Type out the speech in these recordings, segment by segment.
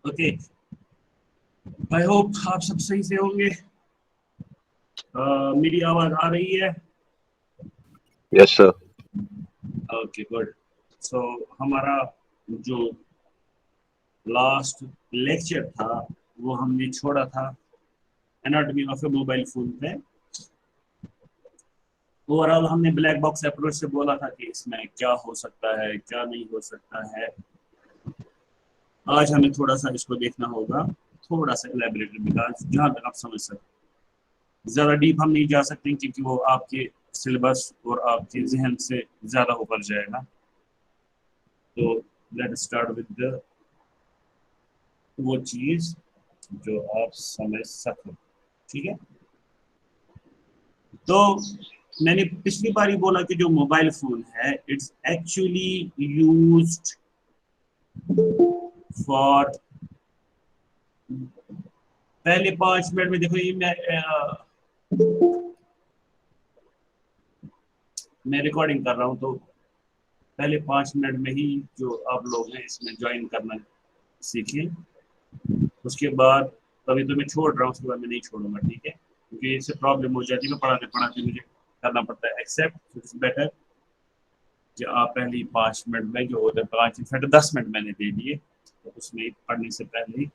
Okay, I hope आप सब सही से होंगे। मेरी आवाज आ रही है? Yes sir. Okay good. So हमारा जो लास्ट लेक्चर था वो हमने छोड़ा था anatomy of a mobile phone पे। ओवरऑल हमने ब्लैक बॉक्स अप्रोच से बोला था कि इसमें क्या हो सकता है क्या नहीं हो सकता है। आज हमें थोड़ा सा इसको देखना होगा, थोड़ा सा एलैबोरेटेड, बिकॉज जहाँ तक आप समझ सकते, ज़्यादा डीप हम नहीं जा सकते क्योंकि वो आपके सिलेबस और आपके जहन से ज़्यादा ऊपर जाएगा। तो लेट स्टार्ट विद वो चीज़ जो आप समझ सको, ठीक है। तो मैंने पिछली बार ही बोला कि जो मोबाइल फोन है इट्स एक्चुअली यूज्ड फॉर, पहले 5 मिनट में देखो, ये मैं रिकॉर्डिंग कर रहा हूँ तो पहले 5 मिनट में ही जो आप लोग हैं इसमें ज्वाइन करना सीखें। उसके बाद अभी तो मैं छोड़ रहा हूँ, उसके बाद मैं नहीं छोड़ूंगा, ठीक है, क्योंकि इससे प्रॉब्लम हो जाती है। मैं पढ़ाते पढ़ाते मुझे करना पड़ता है एक्सेप्ट। इट्स बेटर कि आप पहले ही 5 मिनट में जो होता है, 5 मिनट 10 मिनट मैंने दे दिए, तो उसमें पढ़ने से पहले ही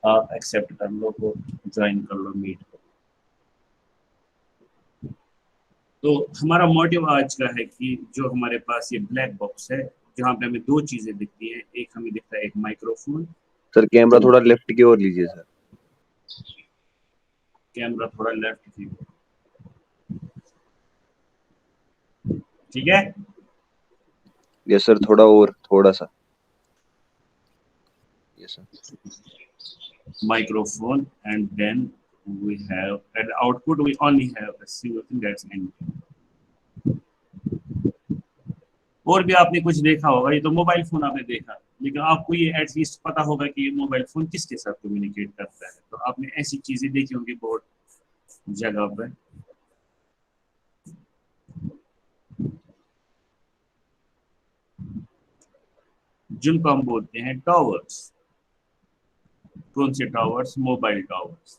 आप एक्सेप्ट कर लो, को ज्वाइन कर लो मीट को। तो हमारा मोटिव आज का है कि जो हमारे पास ये ब्लैक बॉक्स है जहाँ पे हमें दो चीजें दिखती हैं, एक हमें दिखता है एक माइक्रोफोन। सर कैमरा थोड़ा लेफ्ट की ओर लीजिए सर। कैमरा थोड़ा लेफ्ट की ओर, ठीक है। यस सर, थोड़ा और थोड़ा सा। Yes sir. Microphone, and then we have at the output we only have a single thing, that's empty. और भी आपने कुछ देखा होगा, ये तो मोबाइल फोन आपने देखा, लेकिन आपको ये एटलीस्ट पता होगा कि ये मोबाइल फोन किसके साथ कम्युनिकेट करता है। तो आपने ऐसी चीजें देखी होंगी बहुत जगह पर। जिनको हम बोलते हैं टावर्स। कौन से टावर्स? Mobile towers.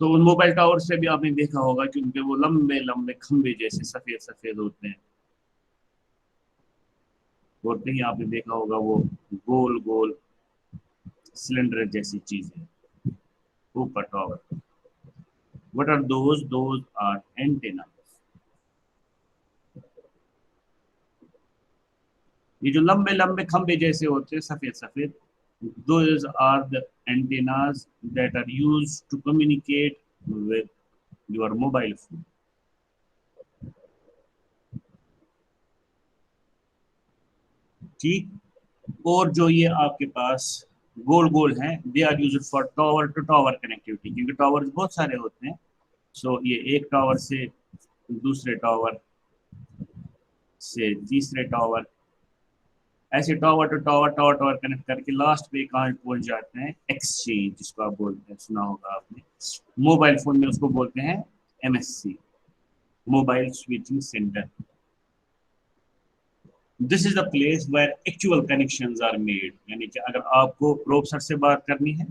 तो उन मोबाइल टावर से भी आपने देखा होगा कि उनके वो लंबे लंबे खंबे जैसे सफेद सफेद होते हैं, और कहीं आपने देखा होगा वो गोल गोल सिलेंडर जैसी चीजें ऊपर tower. What are those? Those are antenna. ये जो लंबे लंबे खंबे जैसे होते हैं सफेद सफेद, those are the antennas that are used to communicate with your mobile phone. ठीक। और जो ये आपके पास गोल गोल हैं, they are used for tower to tower connectivity, क्योंकि टावर बहुत सारे होते हैं। सो ये एक टावर से दूसरे टावर से तीसरे टावर, ऐसे tower to tower tower tower connect करके लास्ट पे कहाँ पहुंच जाते हैं? एक्सचेंज, जिसको आप बोलते हैं, सुना होगा आपने। मोबाइल फोन में उसको बोलते हैं MSC, mobile switching centre. This is the place where actual connections are made. यानी कि अगर आपको रोब सर से बात करनी है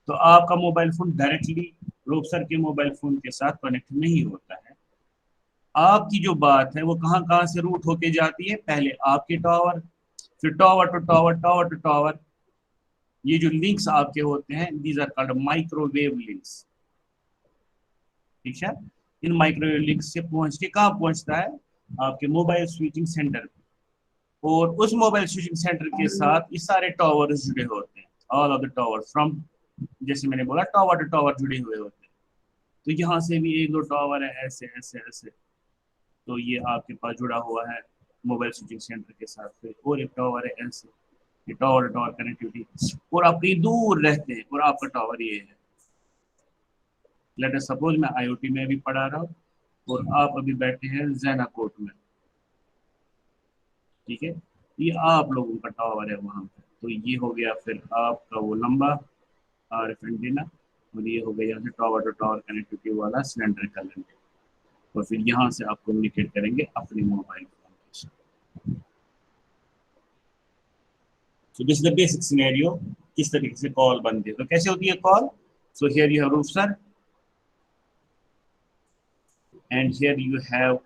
तो आपका मोबाइल फोन डायरेक्टली रोब सर के मोबाइल फोन के साथ कनेक्ट नहीं होता है। आपकी जो बात है वो कहाँ कहाँ से रूट होके जाती है? पहले आपके टावर, फिर tower to tower, tower to tower. ये जो लिंक्स आपके होते हैं, these are called microwave links, ठीक है। इन माइक्रोवेव लिंक्स से पहुंच के कहाँ पहुंचता है? आपके मोबाइल स्विचिंग सेंटर पे। और उस मोबाइल स्विचिंग सेंटर के साथ ये सारे टावर्स जुड़े होते हैं, all of the tower from, जैसे मैंने बोला टावर टू टावर जुड़े हुए होते हैं। तो यहाँ से भी एक दो टावर है, ऐसे ऐसे ऐसे। तो ये आपके पास जुड़ा हुआ है मोबाइल स्विचिंग सेंटर के साथ। फिर और एक टावर है ऐसे, ये टावर टावर कनेक्टिविटी। और आप कहीं दूर रहते हैं और आपका टावर ये है। लेट अस सपोज मैं आईओटी में भी पढ़ा रहा हूँ और आप अभी बैठे हैं जैना कोट में, ठीक है। ये आप लोगों का टावर है वहां पे। तो ये हो गया फिर आपका वो लंबा आरएफ एंटीना, और ये हो गया यहाँ से टावर टू टावर कनेक्टिविटी वाला सिलेंड्रिकल एंटीना। और फिर यहाँ से आप कम्युनिकेट करेंगे अपने मोबाइल फोन के साथ। So this is the basic scenario, किस तरीके से कॉल बनती है। तो कैसे होती है call? So here you have roofer and here you have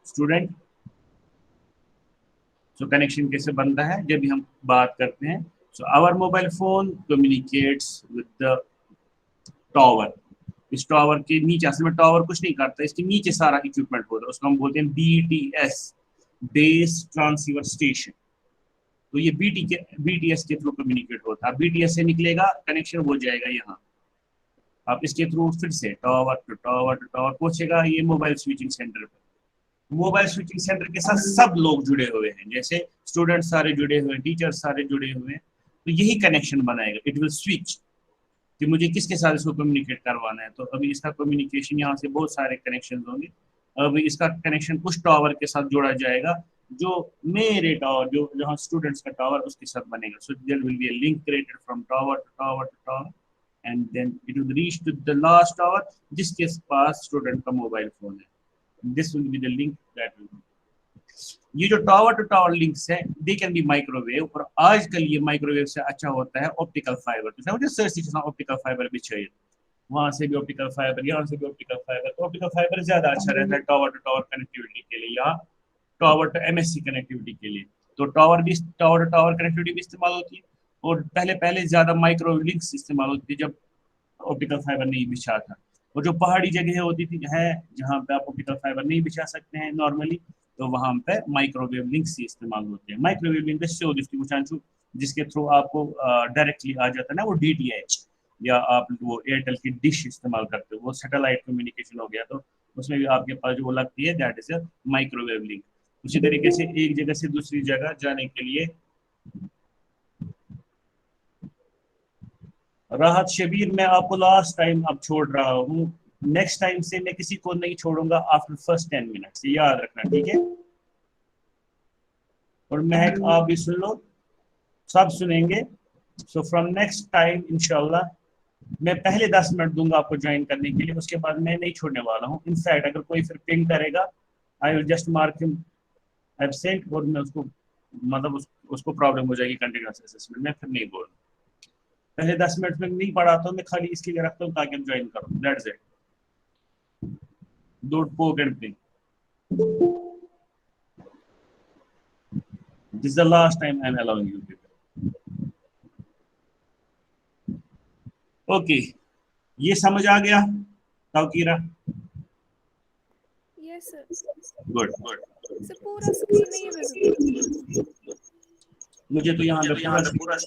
student. So connection कैसे बनता है जब भी हम बात करते हैं? So our mobile phone communicates with the tower. इस टावर के नीचे, असल में टावर कुछ नहीं करता, इसके नीचे सारा इक्विपमेंट होता है, उसको हम बोलते हैं BTS, बेस ट्रांसीवर स्टेशन। तो ये BTS के थ्रू कम्युनिकेट होता है। BTS से निकलेगा कनेक्शन, हो जाएगा यहाँ, आप इसके थ्रू फिर से tower to tower to tower पहुंचेगा ये मोबाइल स्विचिंग सेंटर पे। मोबाइल स्विचिंग सेंटर के साथ सब लोग जुड़े हुए हैं, जैसे स्टूडेंट सारे जुड़े हुए हैं, टीचर सारे जुड़े हुए हैं, तो यही कनेक्शन बनाएगा। इट विल स्विच कि मुझे किसके साथ इसको कम्युनिकेट करवाना है। तो अभी इसका कम्युनिकेशन, यहाँ से बहुत सारे कनेक्शन होंगे, अभी इसका कनेक्शन उस टावर के साथ जोड़ा जाएगा जो मेरे टावर, जो जहाँ स्टूडेंट्स का टावर उसके साथ बनेगा। So there will be a link created from tower to tower to tower and then it will reach to the last tower जिसके पास स्टूडेंट का मोबाइल फोन है। This will be the link that will be. ये जो tower to tower links है they can be microwave, और आजकल ये माइक्रोवेव से अच्छा होता है ऑप्टिकल फाइबर। जैसे मुझे सर्च ऑप्टिकल फाइबर भी चाहिए, वहां से भी ऑप्टिकल फाइबर, यहाँ से भी ऑप्टिकल फाइबर। तो ऑप्टिकल फाइबर ज्यादा अच्छा रहता है टावर टू टावर कनेक्टिविटी के लिए, या टावर टू MSC कनेक्टिविटी के लिए। तो टावर टू टावर कनेक्टिविटी भी इस्तेमाल होती है, और पहले पहले ज्यादा माइक्रोवेव लिंक्स इस्तेमाल होती थी जब ऑप्टिकल फाइबर नहीं बिछा था। और जो पहाड़ी जगह होती थी है जहाँ पे आप ऑप्टिकल फाइबर नहीं बिछा सकते हैं नॉर्मली, तो वहां पे माइक्रोवेव लिंक्स ही इस्तेमाल होते हैं। माइक्रोवेव लिंक जिसके थ्रू आपको डायरेक्टली आ जाता है ना वो DTH, या आप वो एयरटेल की डिश इस्तेमाल करते हो, वो सैटेलाइट कम्युनिकेशन हो गया, तो उसमें भी आपके पास जो वो लगती है that is a microwave link. उसी तरीके से एक जगह से दूसरी जगह जाने के लिए राहत शबीर, मैं आपको लास्ट टाइम अब छोड़ रहा हूँ, नेक्स्ट टाइम से मैं किसी को नहीं छोड़ूंगा आफ्टर फर्स्ट 10 मिनट्स, याद रखना, ठीक है? और महक आप भी सुन लो, सब सुनेंगे। सो फ्रॉम नेक्स्ट टाइम इंशाल्लाह मैं पहले 10 मिनट दूंगा आपको ज्वाइन करने के लिए, उसके बाद मैं नहीं छोड़ने वाला हूँ। इनफैक्ट अगर कोई फिर पिंग करेगा, I will just mark him absent, और मैं उसको मतलब उसको प्रॉब्लम हो जाएगी कंटिन्यूअस असेसमेंट में, फिर नहीं बोल। पहले 10 मिनट में नहीं पढ़ाता हूँ मैं, खाली इसके लिए रखता हूँ ताकि हम ज्वाइन करो, that's it. Don't poke and ping. This is the last time I am allowing you people. Okay, ये समझ आ गया Tauqeera? Yes sir. Good good. Sir पूरा स्क्रीन नहीं विजिबल। मुझे तो यहाँ पे पूरा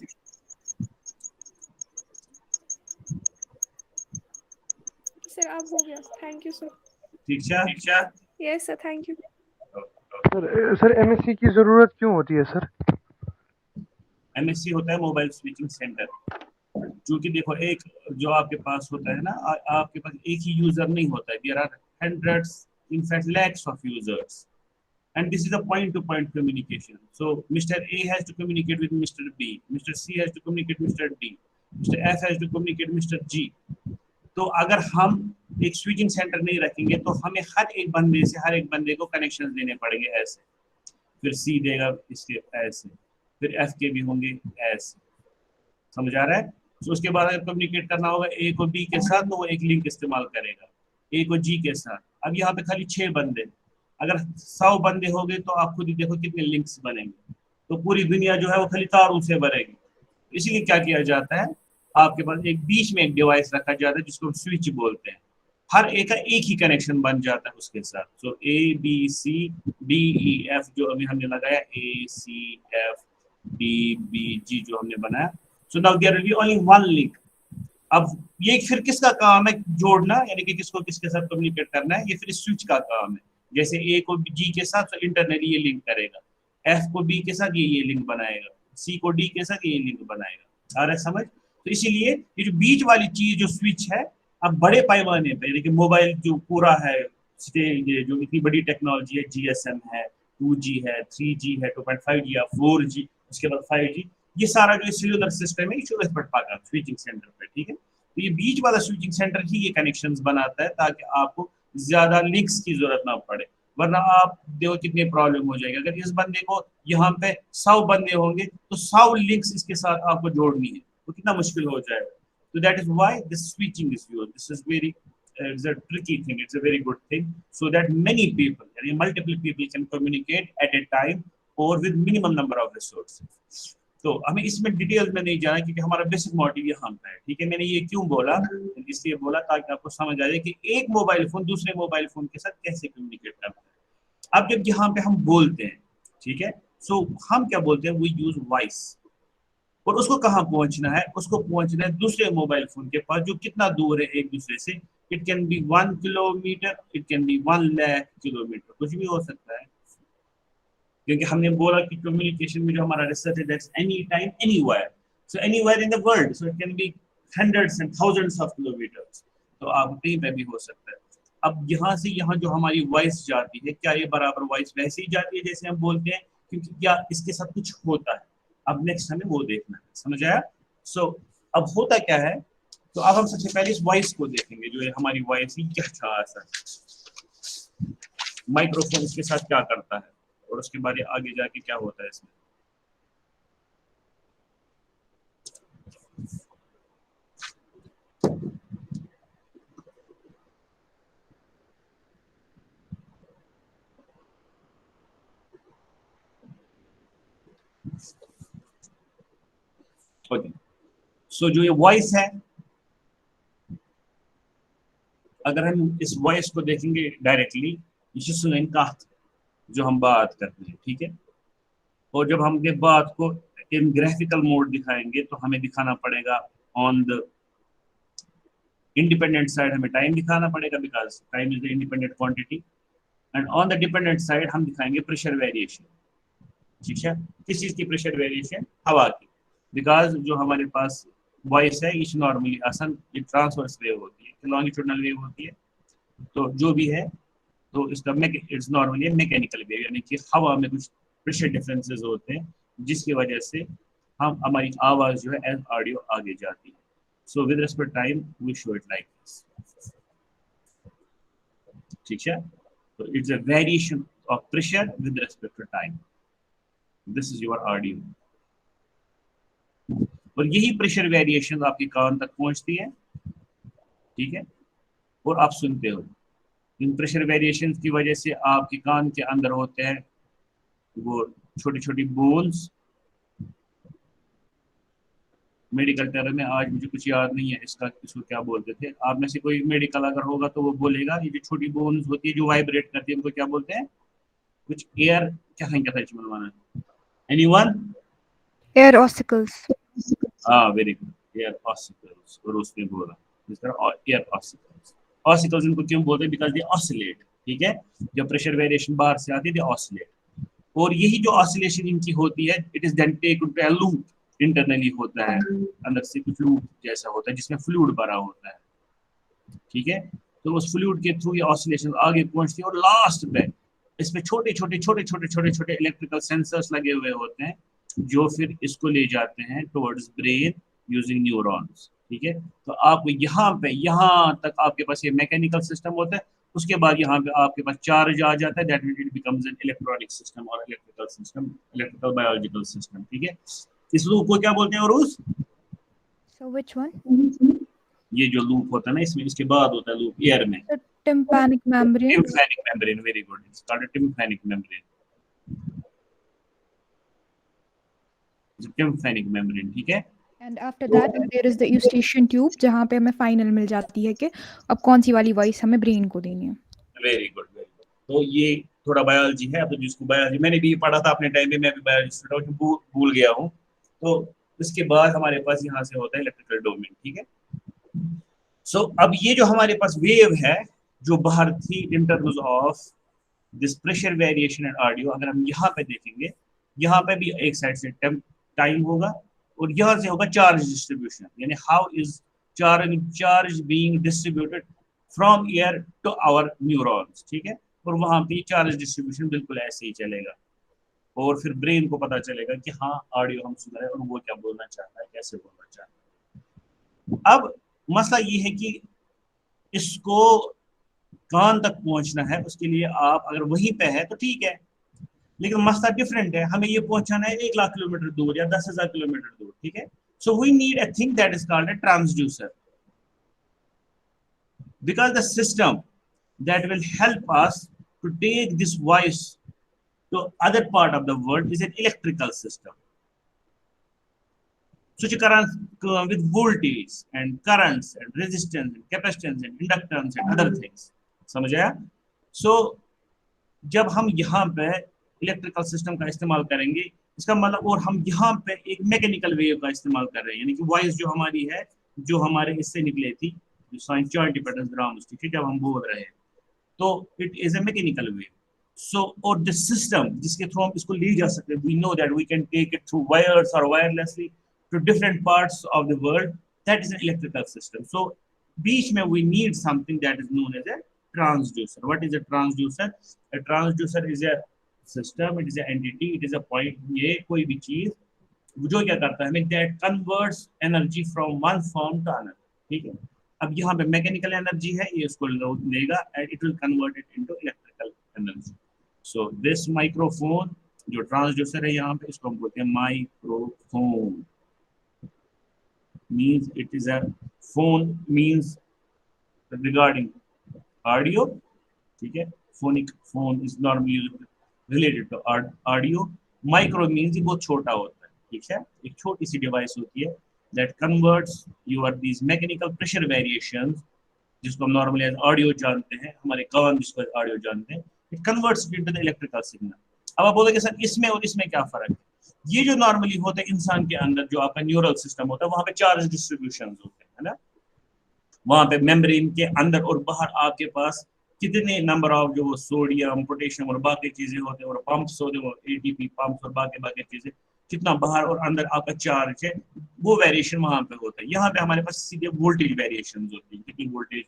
सर अब हो गया, थैंक यू सर। ठीक है। Yes sir, thank you. Sir MSc की जरूरत क्यों होती है सर? MSc होता है मोबाइल स्विचिंग सेंटर। क्योंकि देखो, एक जो आपके पास होता है ना, आपके पास एक ही यूजर नहीं होता है, there are hundreds, in fact lakhs of users, and this is a point to point communication. So Mr. A has to communicate with Mr. B, Mr. C has to communicate with Mr. D, Mr. F has to communicate with Mr. G. तो अगर हम एक switching centre नहीं रखेंगे तो हमें हर एक बंदे को कनेक्शन देने पड़ेंगे ऐसे, फिर C देगा इसके ऐसे, फिर F के भी होंगे ऐसे, समझ आ रहा है? तो उसके बाद अगर कम्युनिकेट करना होगा A को B के साथ, तो वो एक लिंक इस्तेमाल करेगा A को G के साथ। अब यहाँ पे खाली 6 बंदे, अगर 100 बंदे हो गए तो आप खुद ही देखो कितने लिंक्स बनेंगे, तो पूरी दुनिया जो है वो खाली तारों से भरेगी। इसीलिए क्या किया जाता है, आपके पास एक बीच में एक डिवाइस रखा जाता है जिसको स्विच बोलते हैं, हर एक का एक ही कनेक्शन बन जाता है उसके साथ। तो ABCDEF जो अभी हमने लगाया, ACFDBG जो हमने बनाया, so now there will be only one link. अब ये फिर किसका काम है जोड़ना, यानी कि किसको किसके साथ कम्युनिकेट करना है, ये फिर स्विच का काम है। जैसे A को G के साथ तो इंटरनली ये लिंक करेगा, F को B के साथ ये लिंक बनाएगा, C को D के साथ ये लिंक बनाएगा। आ रहा है समझ? तो इसीलिए ये जो बीच वाली चीज जो स्विच है, अब बड़े पैमाने पर, यानी कि मोबाइल जो पूरा है स्टेज, जो इतनी बड़ी टेक्नोलॉजी है, GSM है, 2G है, 3G है, 2.5G है, 4G, उसके बाद 5G, ये सारा जो सेल्यूलर सिस्टम है ये स्विचिंग सेंटर पे, ठीक है? तो ये बीच वाला स्विचिंग सेंटर ही ये कनेक्शंस बनाता है ताकि आपको ज्यादा लिंक्स की जरूरत ना पड़े। वरना आप देखो कितनी प्रॉब्लम हो जाएगी। अगर इस बंदे को यहाँ पे 100 बंदे होंगे तो 100 लिंक्स इसके साथ आपको जोड़नी है, तो कितना मुश्किल हो जाएगा। तो that is why this switching is used, this is very it's a tricky thing, it's a very good thing, so that many people, yani multiple people can communicate at a time or with minimum number of resources. तो हमें इसमें detail में नहीं जाना क्योंकि हमारा basic motive यहाँ पे है, ठीक है। मैंने ये क्यों बोला, इसलिए बोला ताकि आपको समझ आ जाए कि एक मोबाइल फोन दूसरे मोबाइल फोन के साथ कैसे कम्युनिकेट करता है। अब जब यहाँ पे हम बोलते हैं, ठीक है, सो हम क्या बोलते हैं, वी यूज वॉइस, और उसको कहाँ पहुंचना है, उसको पहुंचना है दूसरे मोबाइल फोन के पास जो कितना दूर है एक दूसरे से। It can be 1 kilometre, it can be 1 lakh kilometre, कुछ भी हो सकता है, क्योंकि हमने बोला कि कम्युनिकेशन में जो हमारा रिसर्च है that's any time anywhere, so anywhere in the world, so it can be hundreds and thousands of kilometres, तो आप कहीं पे भी हो सकता है। अब यहाँ से यहाँ जो हमारी वॉइस जाती है, क्या ये बराबर वॉइस वैसे ही जाती है जैसे हम बोलते हैं, क्योंकि क्या इसके साथ कुछ होता है। अब नेक्स्ट हमें वो देखना है, समझ आया। सो अब होता क्या है, तो अब हम सबसे पहले इस वॉइस को देखेंगे, जो है हमारी वॉइस ही क्या था, माइक्रोफोन इसके साथ क्या करता है, और उसके बाद आगे जाके क्या होता है इसमें। ओके, सो जो ये वॉइस है, अगर हम इस वॉइस को देखेंगे डायरेक्टली, ये सुनें का जो हम बात करते हैं, ठीक है, और जब हम ये बात को इन ग्राफिकल मोड दिखाएंगे तो हमें दिखाना पड़ेगा ऑन द इंडिपेंडेंट साइड, हमें टाइम दिखाना पड़ेगा because time is the independent quantity, and on the dependent side हम दिखाएंगे प्रेशर वेरिएशन, ठीक है। किस चीज की प्रेशर वेरिएशन, हवा की, बिकॉज जो हमारे पास वॉइस है ये नॉर्मली आसान ये ट्रांसवर्स वेव होती है, लॉन्गिट्यूडनल वेव होती है, तो जो भी है तो इसका इट्स नॉर्मली मैकेनिकल वेव, यानी कि हवा में कुछ प्रेशर डिफरेंसेस होते हैं जिसकी वजह से हम हमारी आवाज जो है एज ऑडियो आगे जाती है। So with respect time we show it like this, ठीक है। तो it's a variation of pressure with respect to time, this is your audio, और यही प्रेशर वेरिएशन आपके कान तक पहुंचती है, ठीक है, और आप सुनते हो। इन प्रेशर वेरिएशन की वजह से आपके कान के अंदर होते हैं वो छोटी छोटी बोन्स, मेडिकल टर्म में आज मुझे कुछ याद नहीं है इसको क्या बोलते थे। आप में से कोई मेडिकल अगर होगा तो वो बोलेगा, ये जो छोटी बोन्स होती है जो वाइब्रेट करती है उनको क्या बोलते हैं, कुछ एयर क्या था मनवाना, एनीवन, एयर ऑसिकल्स। हाँ वेरी गुड, एयर ऑसिकल्स, और उसने बोला इस तरह एयर ऑसिकल्स। ऑसिकल्स इनको क्यों बोलते हैं, बिकॉज दे ऑसिलेट, ठीक है, जब प्रेशर वेरिएशन बाहर से आती है दे ऑसिलेट, और यही जो ऑसिलेशन इनकी होती है it is then taken to a loop, internally होता है, अंदर से कुछ लूप जैसा होता है जिसमें फ्लूइड भरा होता है, ठीक है, तो उस फ्लूइड के थ्रू ये ऑसिलेशन आगे पहुंचती है, और लास्ट पे इसमें छोटे छोटे इलेक्ट्रिकल सेंसर्स लगे हुए होते हैं जो फिर इसको ले जाते हैं टुवर्ड्स ब्रेन यूजिंग न्यूरॉन्स, ठीक है। तो आपको यहाँ तक आपके पास ये मैकेनिकल सिस्टम होता है, उसके बाद यहाँ पे आपके पास चार्ज आ जाता है, that means it becomes an electronic system और electrical system, electrical biological system, ठीक है। इस लूप को क्या बोलते हैं, और So which one? ये जो लूप होता है ना इसमें, इसके बाद होता है लूप एयर में, The tympanic membrane. tympanic membrane, very good, it's called a tympanic membrane, tympanic membrane, ठीक है। And after that there is the eustachian tube जहाँ पे हमें फाइनल मिल जाती है कि अब कौन सी वाली वॉइस हमें ब्रेन को देनी है। Very good, very good. तो ये थोड़ा बायोलॉजी है, तो जिसको बायोलॉजी मैंने भी पढ़ा था अपने टाइम में, मैं भी बायोलॉजी स्टूडेंट हूँ, भूल गया हूँ। तो इसके बाद हमारे पास यहाँ से होता है इलेक्ट्रिकल डोमेन, ठीक है। सो अब ये जो हमारे पास वेव है जो बाहर थी in terms of this pressure variation and audio, अगर हम यहाँ पे देखेंगे, यहाँ पे भी एक साइड से टाइम होगा और यहाँ से होगा चार्ज डिस्ट्रीब्यूशन, यानी how is charge being distributed from air to our neurons, ठीक है। और वहां पे चार्ज डिस्ट्रीब्यूशन बिल्कुल ऐसे ही चलेगा, और फिर ब्रेन को पता चलेगा कि हाँ ऑडियो हम सुन रहे हैं और वो क्या बोलना चाहता है, कैसे बोलना चाहता है। अब मसला ये है कि इसको कान तक पहुंचना है उसके लिए आप अगर वहीं पे है तो ठीक है, लेकिन मसला डिफरेंट है, हमें ये पहुंचाना है 1 लाख किलोमीटर दूर या 10,000 किलोमीटर दूर, ठीक है। So we need a thing that is called a transducer, because the system that will help us to take this voice to other part of the world is an electrical system. Switch currents with voltage and currents and resistance and capacitance and inductance and other things. समझ आया? So जब हम यहाँ पे electrical system का इस्तेमाल करेंगे, इसका मतलब, और हम यहाँ पे एक मैकेनिकल वेव का इस्तेमाल कर रहे हैं, यानी कि वॉइस जो हमारी है, जो हमारे इससे निकले थी साइन जॉइंट इंपेडेंस ड्राम्स, ठीक है, जब हम बोल रहे हैं तो it is a mechanical wave. So और द सिस्टम जिसके थ्रू हम इसको ले जा सकते हैं, we know that we can take it through wires और wirelessly to different parts of the world, that is an electrical system. So बीच में we need something that is known as a transducer. What is a transducer? A transducer is a system, it is a entity, it is a point, ये कोई भी चीज जो क्या करता है, that converts energy from one form to another, ठीक है। अब यहाँ पे मैकेनिकल एनर्जी है, ये इसको लेगा and it will convert it into electrical energy. So this microphone जो ट्रांसड्यूसर है यहाँ पे, इसको हम बोलते हैं microphone. Means it is a phone means regarding audio, ठीक है। Phonic phone is normally related to audio. Micro means बहुत छोटा होता है, ठीक है, एक छोटी सी डिवाइस होती है that converts your these mechanical pressure variations, जिसको हम नॉर्मली एज ऑडियो जानते हैं, हमारे कान जिसको ऑडियो जानते हैं, it converts it into the electrical signal। अब आप बोलोगे सर इसमें और इसमें क्या फर्क है? ये जो नॉर्मली होता है इंसान के अंदर, जो आपका न्यूरल सिस्टम होता है, वहां पे चार्ज डिस्ट्रीब्यूशन होते हैं, है ना, वहां पे मेम्ब्रेन के अंदर और बाहर आपके पास कितने नंबर ऑफ जो सोडियम, पोटेशियम और बाकी चीजें होते हैं, और पंप्स होते हैं, एटीपी पंप्स और बाकी चीजें, कितना बाहर और अंदर आपका चार्ज है, वो वेरिएशन वहां पे होता है। यहाँ पे हमारे पास सीधे वोल्टेज वेरिएशन होती है, कितनी वोल्टेज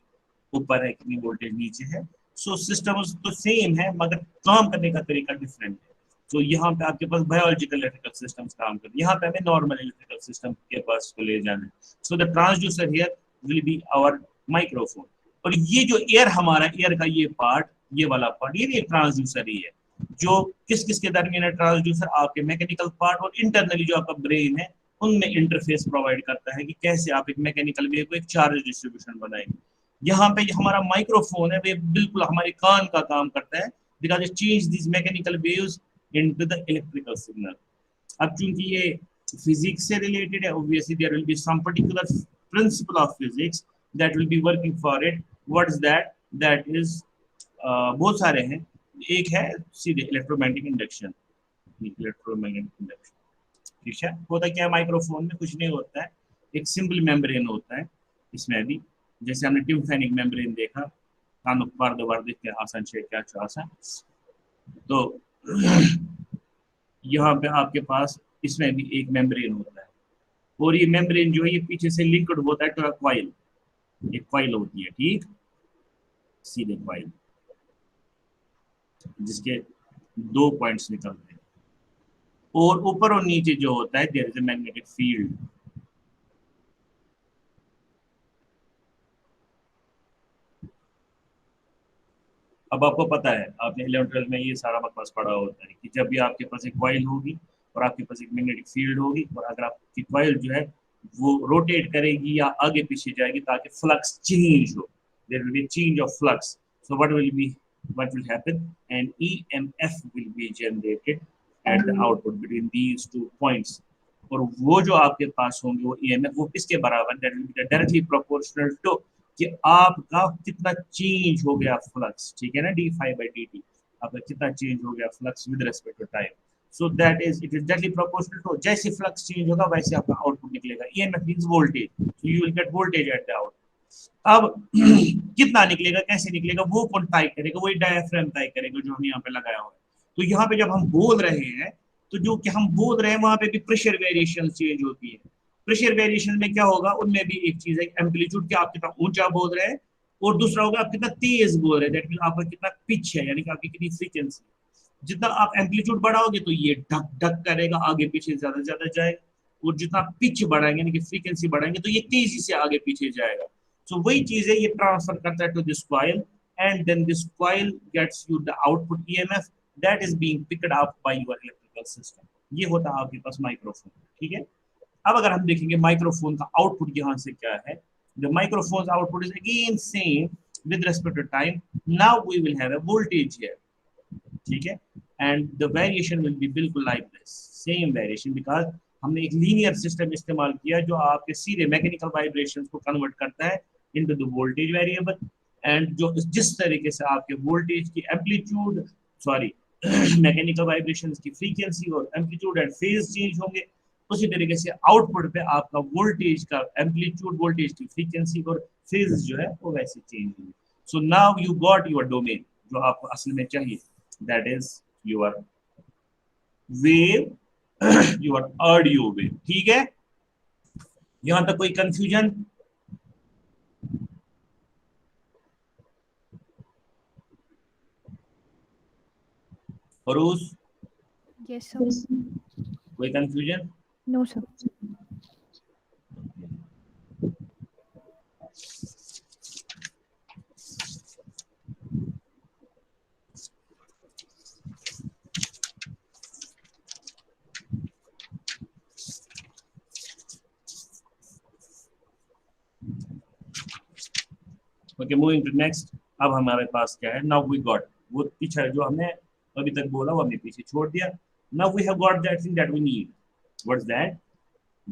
ऊपर है, कितनी वोल्टेज नीचे है। सो सिस्टम तो सेम है, मगर काम करने का तरीका डिफरेंट है। तो यहाँ पे आपके पास बायोलॉजिकल इलेक्ट्रिकल सिस्टम्स काम करते हैं, यहाँ पे हमें नॉर्मल इलेक्ट्रिकल सिस्टम के पास को ले जाना है। So the transducer here will be our microphone. और ये जो एयर हमारा, एयर का ये पार्ट, ये वाला पार्ट, ये भी एक ट्रांसड्यूसर ही है। जो किस के दरमियान है ट्रांसड्यूसर? आपके मैकेनिकल पार्ट और इंटरनली जो आपका ब्रेन है, उनमें इंटरफेस प्रोवाइड करता है कि कैसे आप एक मैकेनिकल वेव को एक चार्ज डिस्ट्रीब्यूशन बनाएंगे। यहाँ पे हमारा माइक्रोफोन है, वे बिल्कुल हमारे कान का काम करता है, because it change this mechanical waves into the electrical signal. अब चूंकि ये फिजिक्स से रिलेटेड है, obviously there will be some particular principle of physics that will be working for it. What is that? That is बहुत सारे हैं। एक है सीधे इलेक्ट्रोमैग्नेटिक इंडक्शन, इलेक्ट्रोमैग्नेटिक इंडक्शन, ठीक है। होता क्या है माइक्रोफोन में? कुछ नहीं होता है, एक सिंपल मेम्ब्रेन होता है। इसमें भी जैसे हमने टिम्फेनिक मेम्ब्रेन देखा, कानों पर दबार देखते हैं, आसान शेख क्या आसान, तो यहाँ पे आपके पास इसमें भी एक मेम्ब्रेन होता है, और ये मेम्ब्रेन जो है ये पीछे से लिंक्ड होता है टू कॉइल, एक कॉइल होती है, ठीक, सीधे कॉइल जिसके 2 पॉइंट्स निकलते हैं, और ऊपर और नीचे जो होता है there is a magnetic field. अब आपको पता है, आपने 11th में ये सारा बकवास पढ़ा होता है कि जब भी आपके पास एक कॉइल होगी और आपके पास एक मैग्नेटिक फील्ड होगी, और अगर आपकी कॉइल जो है वो रोटेट करेगी या आगे पीछे जाएगी ताकि फ्लक्स चेंज हो, there will be change of flux. So what will happen? An EMF will be generated at the output between these 2 points, और वो जो आपके पास होंगे वो EMF वो किसके बराबर? that will be directly proportional to कि आपका कितना चेंज हो गया फ्लक्स, ठीक है ना, d∅dt, आपका कितना चेंज हो गया flux with respect to time. So that is it is directly proportional to, जैसे फ्लक्स चेंज होगा वैसे आपका आउटपुट निकलेगा। EMF means voltage, so you will get voltage at the output. अब कितना निकलेगा, कैसे निकलेगा, वो कौन तय करेगा? वही डायफ्राम तय करेगा जो हम यहाँ पे लगाया हुआ है। तो यहाँ पे जब हम बोल रहे हैं तो जो कि हम बोल रहे हैं वहां पे भी प्रेशर वेरिएशन चेंज होती है। प्रेशर वेरिएशन में क्या होगा? उनमें भी एक चीज है एम्पलीट्यूड, क्या आप कितना ऊंचा बोल रहे हैं, और दूसरा होगा आप कितना तेज बोल रहे हैं, दैट मींस आपका कितना पिच है, यानी कि आपकी कितनी फ्रीक्वेंसी। जितना आप एम्पलीट्यूड बढ़ाओगे तो ये ढक ढक करेगा, आगे पीछे ज्यादा जाएगा, और जितना पिच बढ़ाएंगे यानी कि फ्रीक्वेंसी बढ़ाएंगे तो ये तेजी से आगे पीछे जाएगा। सो वही चीज है, ये ट्रांसफर करता है to this coil, and then this coil gets you the output EMF that is being picked up by your electrical system. ये होता है आपके पास माइक्रोफोन, ठीक है। अब अगर हम देखेंगे माइक्रोफोन का आउटपुट यहाँ से क्या है, the microphone's output is again same with respect to time. Now we will have a voltage here, ठीक है, and the variation will be बिल्कुल like this, same variation, because हमने एक लीनियर सिस्टम इस्तेमाल किया जो आपके सीधे मैकेनिकल वाइब्रेशंस को कन्वर्ट करता है into the voltage variable, and जो जिस तरीके से आपके वोल्टेज की एम्पलीट्यूड मैकेनिकल वाइब्रेशंस की फ्रीक्वेंसी और एम्पलीट्यूड एंड फेज चेंज होंगे, उसी तरीके से आउटपुट पे आपका वोल्टेज का एम्पलीट्यूड, वोल्टेज की फ्रीक्वेंसी और फेज जो है वो वैसे चेंज होंगे। सो now you got your domain जो आपको असल में चाहिए, that is your wave, your audio wave, ठीक है। यहां तक कोई कंफ्यूजन? Farooz, yes sir. कोई confusion? No sir. Okay, moving to next. अब हमारे पास क्या है, नाउ वी गॉट, वो पीछे जो हमने अभी तक बोला वो हमने पीछे छोड़ दिया। Now we have got that thing that we need. What is that?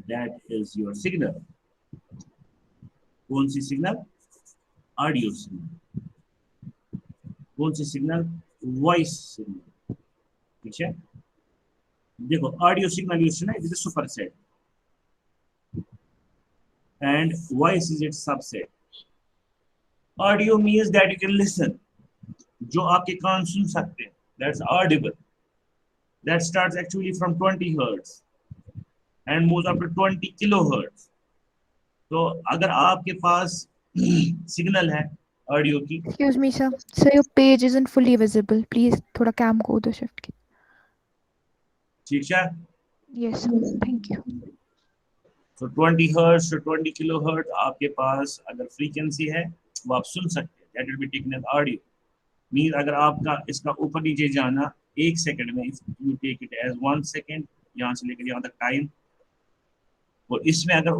That is your signal. कौन सी सिग्नल? Audio signal. कौन सी सिग्नल? वॉइस सिग्नल, ठीक है। देखो, ऑडियो सिग्नल यूज्ड ना, it is a superset and voice is it's subset. Audio means that you can listen, जो आपके कान सुन सकते हैं, that's audible. That starts actually from 20 hertz and moves up to 20 kilohertz. तो अगर आपके पास सिग्नल है audio की, Excuse me sir, sir your page isn't fully visible, please थोड़ा कैम को उधर शिफ्ट कीजिए। ठीक है। Yes sir, thank you. तो 20 hertz to 20 kilohertz आपके पास अगर फ्रीक्वेंसी है वो आप सुन सकते हैं, that will be taken as audio. Mean अगर आपका इसका ऊपर नीचे जाना 1 सेकंड में, you take it as 1 second, यहाँ से लेकर यहाँ तक टाइम, और इसमें अगर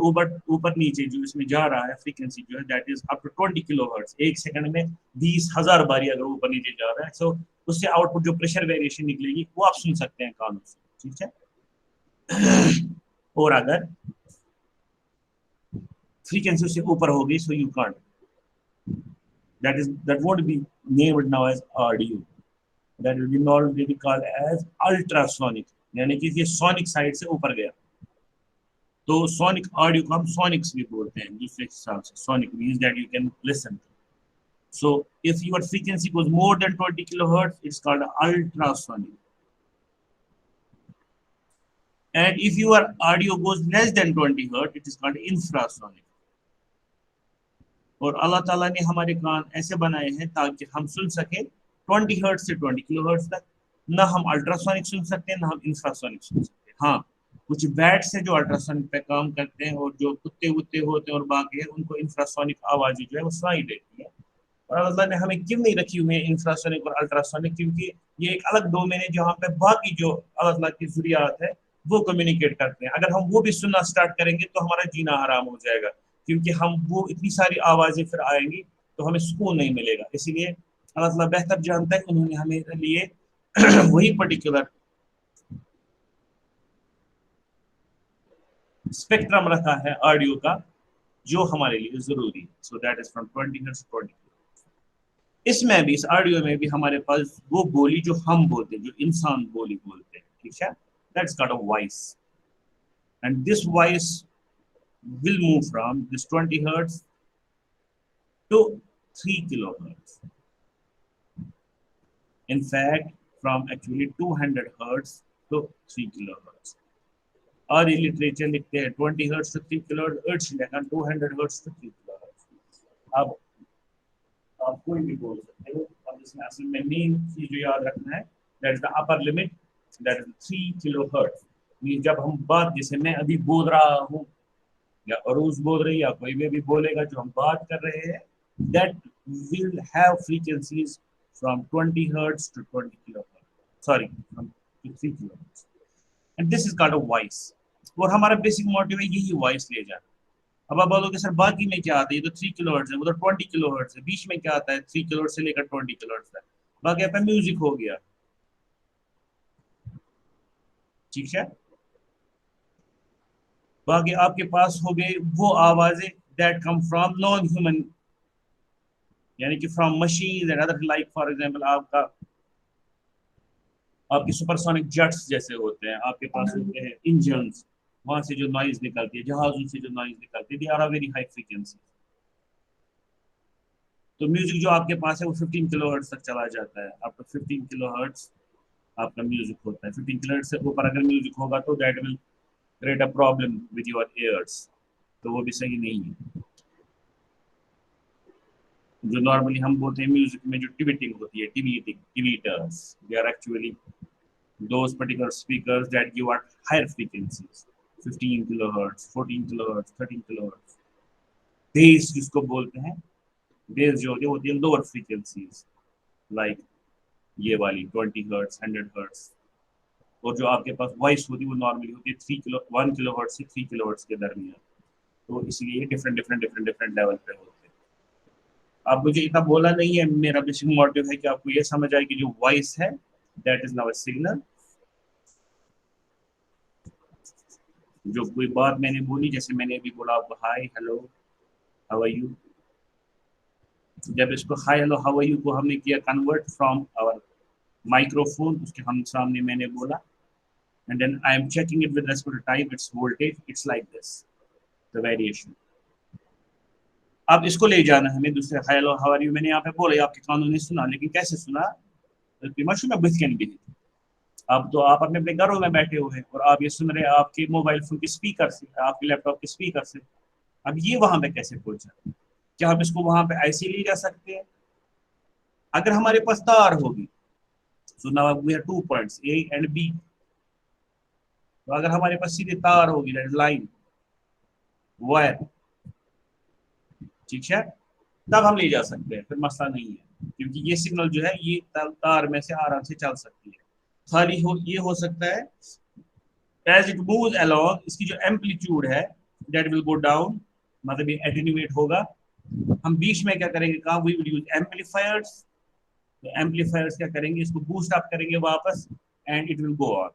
ऊपर नीचे जो इसमें जा रहा है फ्रीक्वेंसी जो है that is up to 20 kilohertz, 1 second में 20,000 बारी अगर ऊपर नीचे जा रहा है, सो उससे आउटपुट जो प्रेशर वेरिएशन निकलेगी वो आप सुन सकते हैं कानों से, ठीक है। और अगर फ्रीक्वेंसी उससे ऊपर होगी, so you can't, that won't be named now as audio, that will be normally called as ultrasonic, यानी कि ये सोनिक साइड से ऊपर गया, तो सोनिक ऑडियो को हम सोनिक्स भी बोलते हैं दूसरे हिसाब से। Sonic means that you can listen, so if your frequency goes more than 20 kilohertz it's called ultrasonic, and if your audio goes less than 20 hertz it is called infrasonic. और अल्लाह ताला ने हमारे कान ऐसे बनाए हैं ताकि हम सुन सके 20 हर्ट्ज से 20 किलोहर्ट्ज तक, ना हम अल्ट्रासोनिक सुन सकते हैं ना हम इंफ्रासोनिक सुन सकते हैं। हाँ, कुछ बैट्स हैं जो अल्ट्रासोनिक पे काम करते हैं, और जो कुत्ते वुत्ते होते हैं और बाकी है उनको इंफ्रासोनिक आवाज़ जो है वो सुनाई देती है। और अल्लाह ने हमें क्यों नहीं रखी हुई है इंफ्रासोनिक और अल्ट्रासोनिक, क्योंकि ये एक अलग डोमेन है जहाँ पे बाकी जो अल्लाह ताला की ज़ुरियात है वो कम्युनिकेट करते हैं। अगर हम वो भी सुनना स्टार्ट करेंगे तो हमारा जीना हराम हो जाएगा, क्योंकि हम वो इतनी सारी आवाज़ें फिर आएंगी तो हमें सुकून नहीं मिलेगा। इसीलिए अल्लाह ताला बेहतर जानता है, उन्होंने हमें लिए वही पर्टिकुलर स्पेक्ट्रम रखा है ऑडियो का जो हमारे लिए जरूरी है। So that is from 20 hertz to 20। इसमें भी, इस ऑडियो में भी हमारे पास वो बोली जो हम बोलते हैं, जो इंसान बोली बोलते हैं, ठीक है, that's called a voice, and this voice will move from this 20 hertz to 3 kilohertz. In fact, from actually 200 hertz to 3 kilohertz. और ये लिटरेचर लिखते हैं 20 hertz to 3 kilohertz, लेकिन 200 hertz to 3 kilohertz. अब आप कोई भी बोल सकते हो, अब इसमें असल में मेन चीज जो याद रखना है, that is the upper limit, that is 3 kilohertz. ये जब हम बात, जैसे मैं अभी बोल रहा हूँ या अरूज बोल रही है या कोई भी बोलेगा, जो हम बात कर रहे हैं, that will have frequencies from 20 hertz to 20 kilohertz. Sorry, from 3 kilohertz. And this is called a voice. और हमारा बेसिक मोटिव है यही वॉइस ले जाना। अब आप बोलोगे सर बाकी में क्या आता है, ये तो 3 किलोहर्ट्ज है, वो तो 20 किलोहर्ट्ज है, बीच में क्या आता है 3 किलोहर्ट्ज से लेकर 20 किलोहर्ट्ज तक, बाकी आपका म्यूजिक हो गया, ठीक है। बाकी आपके पास हो गए वो आवाजें that come from non human, यानी कि from machine and other, like for example आपके सुपरसोनिक जेट्स जैसे होते हैं, आपके पास होते हैं इंजन्स, वहां से जो नॉइज निकलती है, जहाजों से जो नॉइज निकलती है, they are very high frequency. तो म्यूजिक जो आपके पास है वो 15 किलोहर्ट्ज तक चला जाता है, आपका 15 किलोहर्ट्ज आपका म्यूजिक होता है। 15 किलोहर्ट्ज से ऊपर अगर म्यूजिक होगा तो that will create a problem with your ears, तो वो भी सही नहीं है। जो नॉर्मली हम बोलते हैं म्यूजिक में जो टिविटिंग होती है, tweeters, they are actually those particular speakers that give at higher frequencies, 15 kilohertz, 14 kilohertz, 13 kilohertz. Bass जिसको बोलते हैं, bass जो होती है lower frequencies, like ये वाली 20 hertz, 100 hertz. और जो आपके पास voice होती है वो normally होती है 1 kilohertz से 3 kilohertz के दरमियान, तो इसलिए different level पे होते हैं। अब मुझे इतना बोला नहीं है, मेरा बेसिक मोटिव है कि आपको ये समझ आए कि जो voice है that is now a signal। जो कोई बात मैंने बोली, जैसे मैंने अभी बोला आपको hi hello how are you, जब इसको hi hello how are you को हमने किया कन्वर्ट फ्रॉम आवर माइक्रोफोन, उसके हम सामने मैंने बोला, and then I am checking it with respect to time, it's voltage, it's like this the variation. अब इसको ले जाना है हमें दूसरे hi hello how are you, मैंने यहाँ पे बोला, आपके कानों ने सुना, लेकिन कैसे सुना, अब तो आप अपने अपने घरों में बैठे हुए हैं और आप ये सुन रहे हैं आपके मोबाइल फोन के स्पीकर से, आपके लैपटॉप के स्पीकर से। अब ये वहां पे कैसे पहुंचा, क्या हम इसको वहां पे ऐसे ले जा सकते हैं? अगर हमारे पास तार होगी, so now we have 2 points A and B, तो अगर हमारे पास सीधे तार होगी, दैट इज लाइन वायर, ठीक है, तब हम ले जा सकते हैं, फिर मसला नहीं है, क्योंकि ये सिग्नल जो है ये तार में से आराम से चल सकती है। खाली ये हो सकता है एज इट मूव्स अलोंग, इसकी जो एम्पलीट्यूड है दैट विल गो डाउन, मतलब ये एटेन्यूएट होगा। हम बीच में क्या करेंगे काम, वी विल यूज एम्पलीफायर्स, तो एम्पलीफायर्स क्या करेंगे, इसको बूस्ट अप करेंगे वापस and it will go on,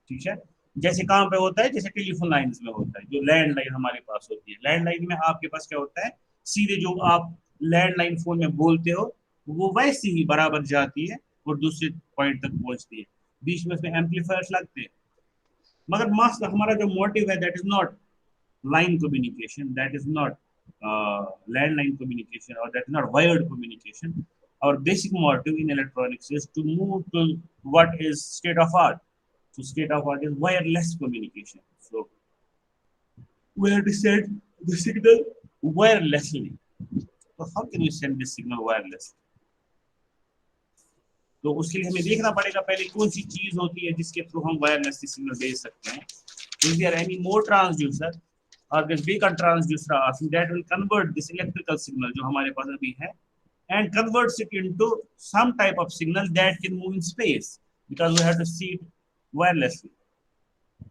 ठीक है। जैसे काम पे होता है, जैसे टेलीफोन लाइंस में होता है, जो लैंडलाइन हमारे पास होती है, लैंडलाइन में आपके पास क्या होता है, सीधे जो आप लैंडलाइन फोन में बोलते हो वो वैसे ही बराबर जाती है और दूसरे पॉइंट तक पहुंचती है, बीच में उसमें एम्पलीफायर्स लगते हैं। मगर मस्त हमारा जो मोटिव है that is not line communication, that is not landline communication, और that is not wired communication. Our basic motive in electronics is to move to what is state of art. So state of art is wireless communication. So we have to send the signal wirelessly. So how can we send this signal wirelessly? तो उसके लिए हमें देखना पड़ेगा पहले कौन सी चीज होती है जिसके थ्रू हम वायरलेस सिग्नल भेज सकते हैं। Is there any more transducer or this bigger transducer that will convert this electrical signal जो हमारे पास अभी है and converts it into some type of signal that can move in space, because we have to see it wirelessly.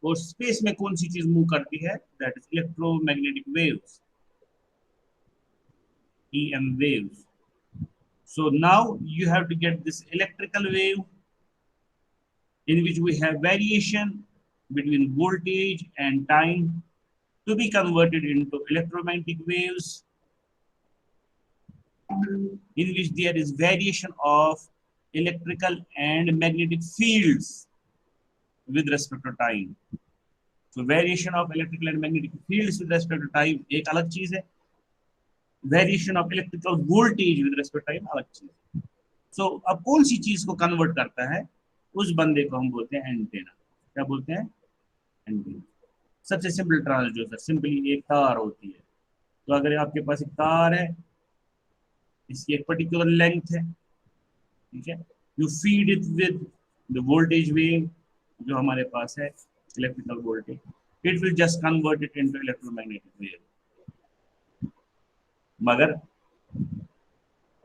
और space में कौन सी चीज move करती है, that is electromagnetic waves, EM waves. So now you have to get this electrical wave in which we have variation between voltage and time to be converted into electromagnetic waves in which there is variation of electrical and magnetic fields with respect to time. So variation of electrical and magnetic fields with respect to time एक अलग चीज है, variation of electrical voltage with respect to time अलग चीज है। So अब कौन सी चीज को कन्वर्ट करता है, उस बंदे को हम बोलते हैं एंटेना। क्या बोलते हैं? एंटेना। सबसे सिंपल ट्रांसड्यूसर सिंपली एक तार होती है, तो अगर आपके पास एक तार है, इसकी एक पर्टिकुलर लेंथ है, ठीक है, you feed it with the voltage wave जो हमारे पास है electrical voltage, it will just convert it into electromagnetic wave. मगर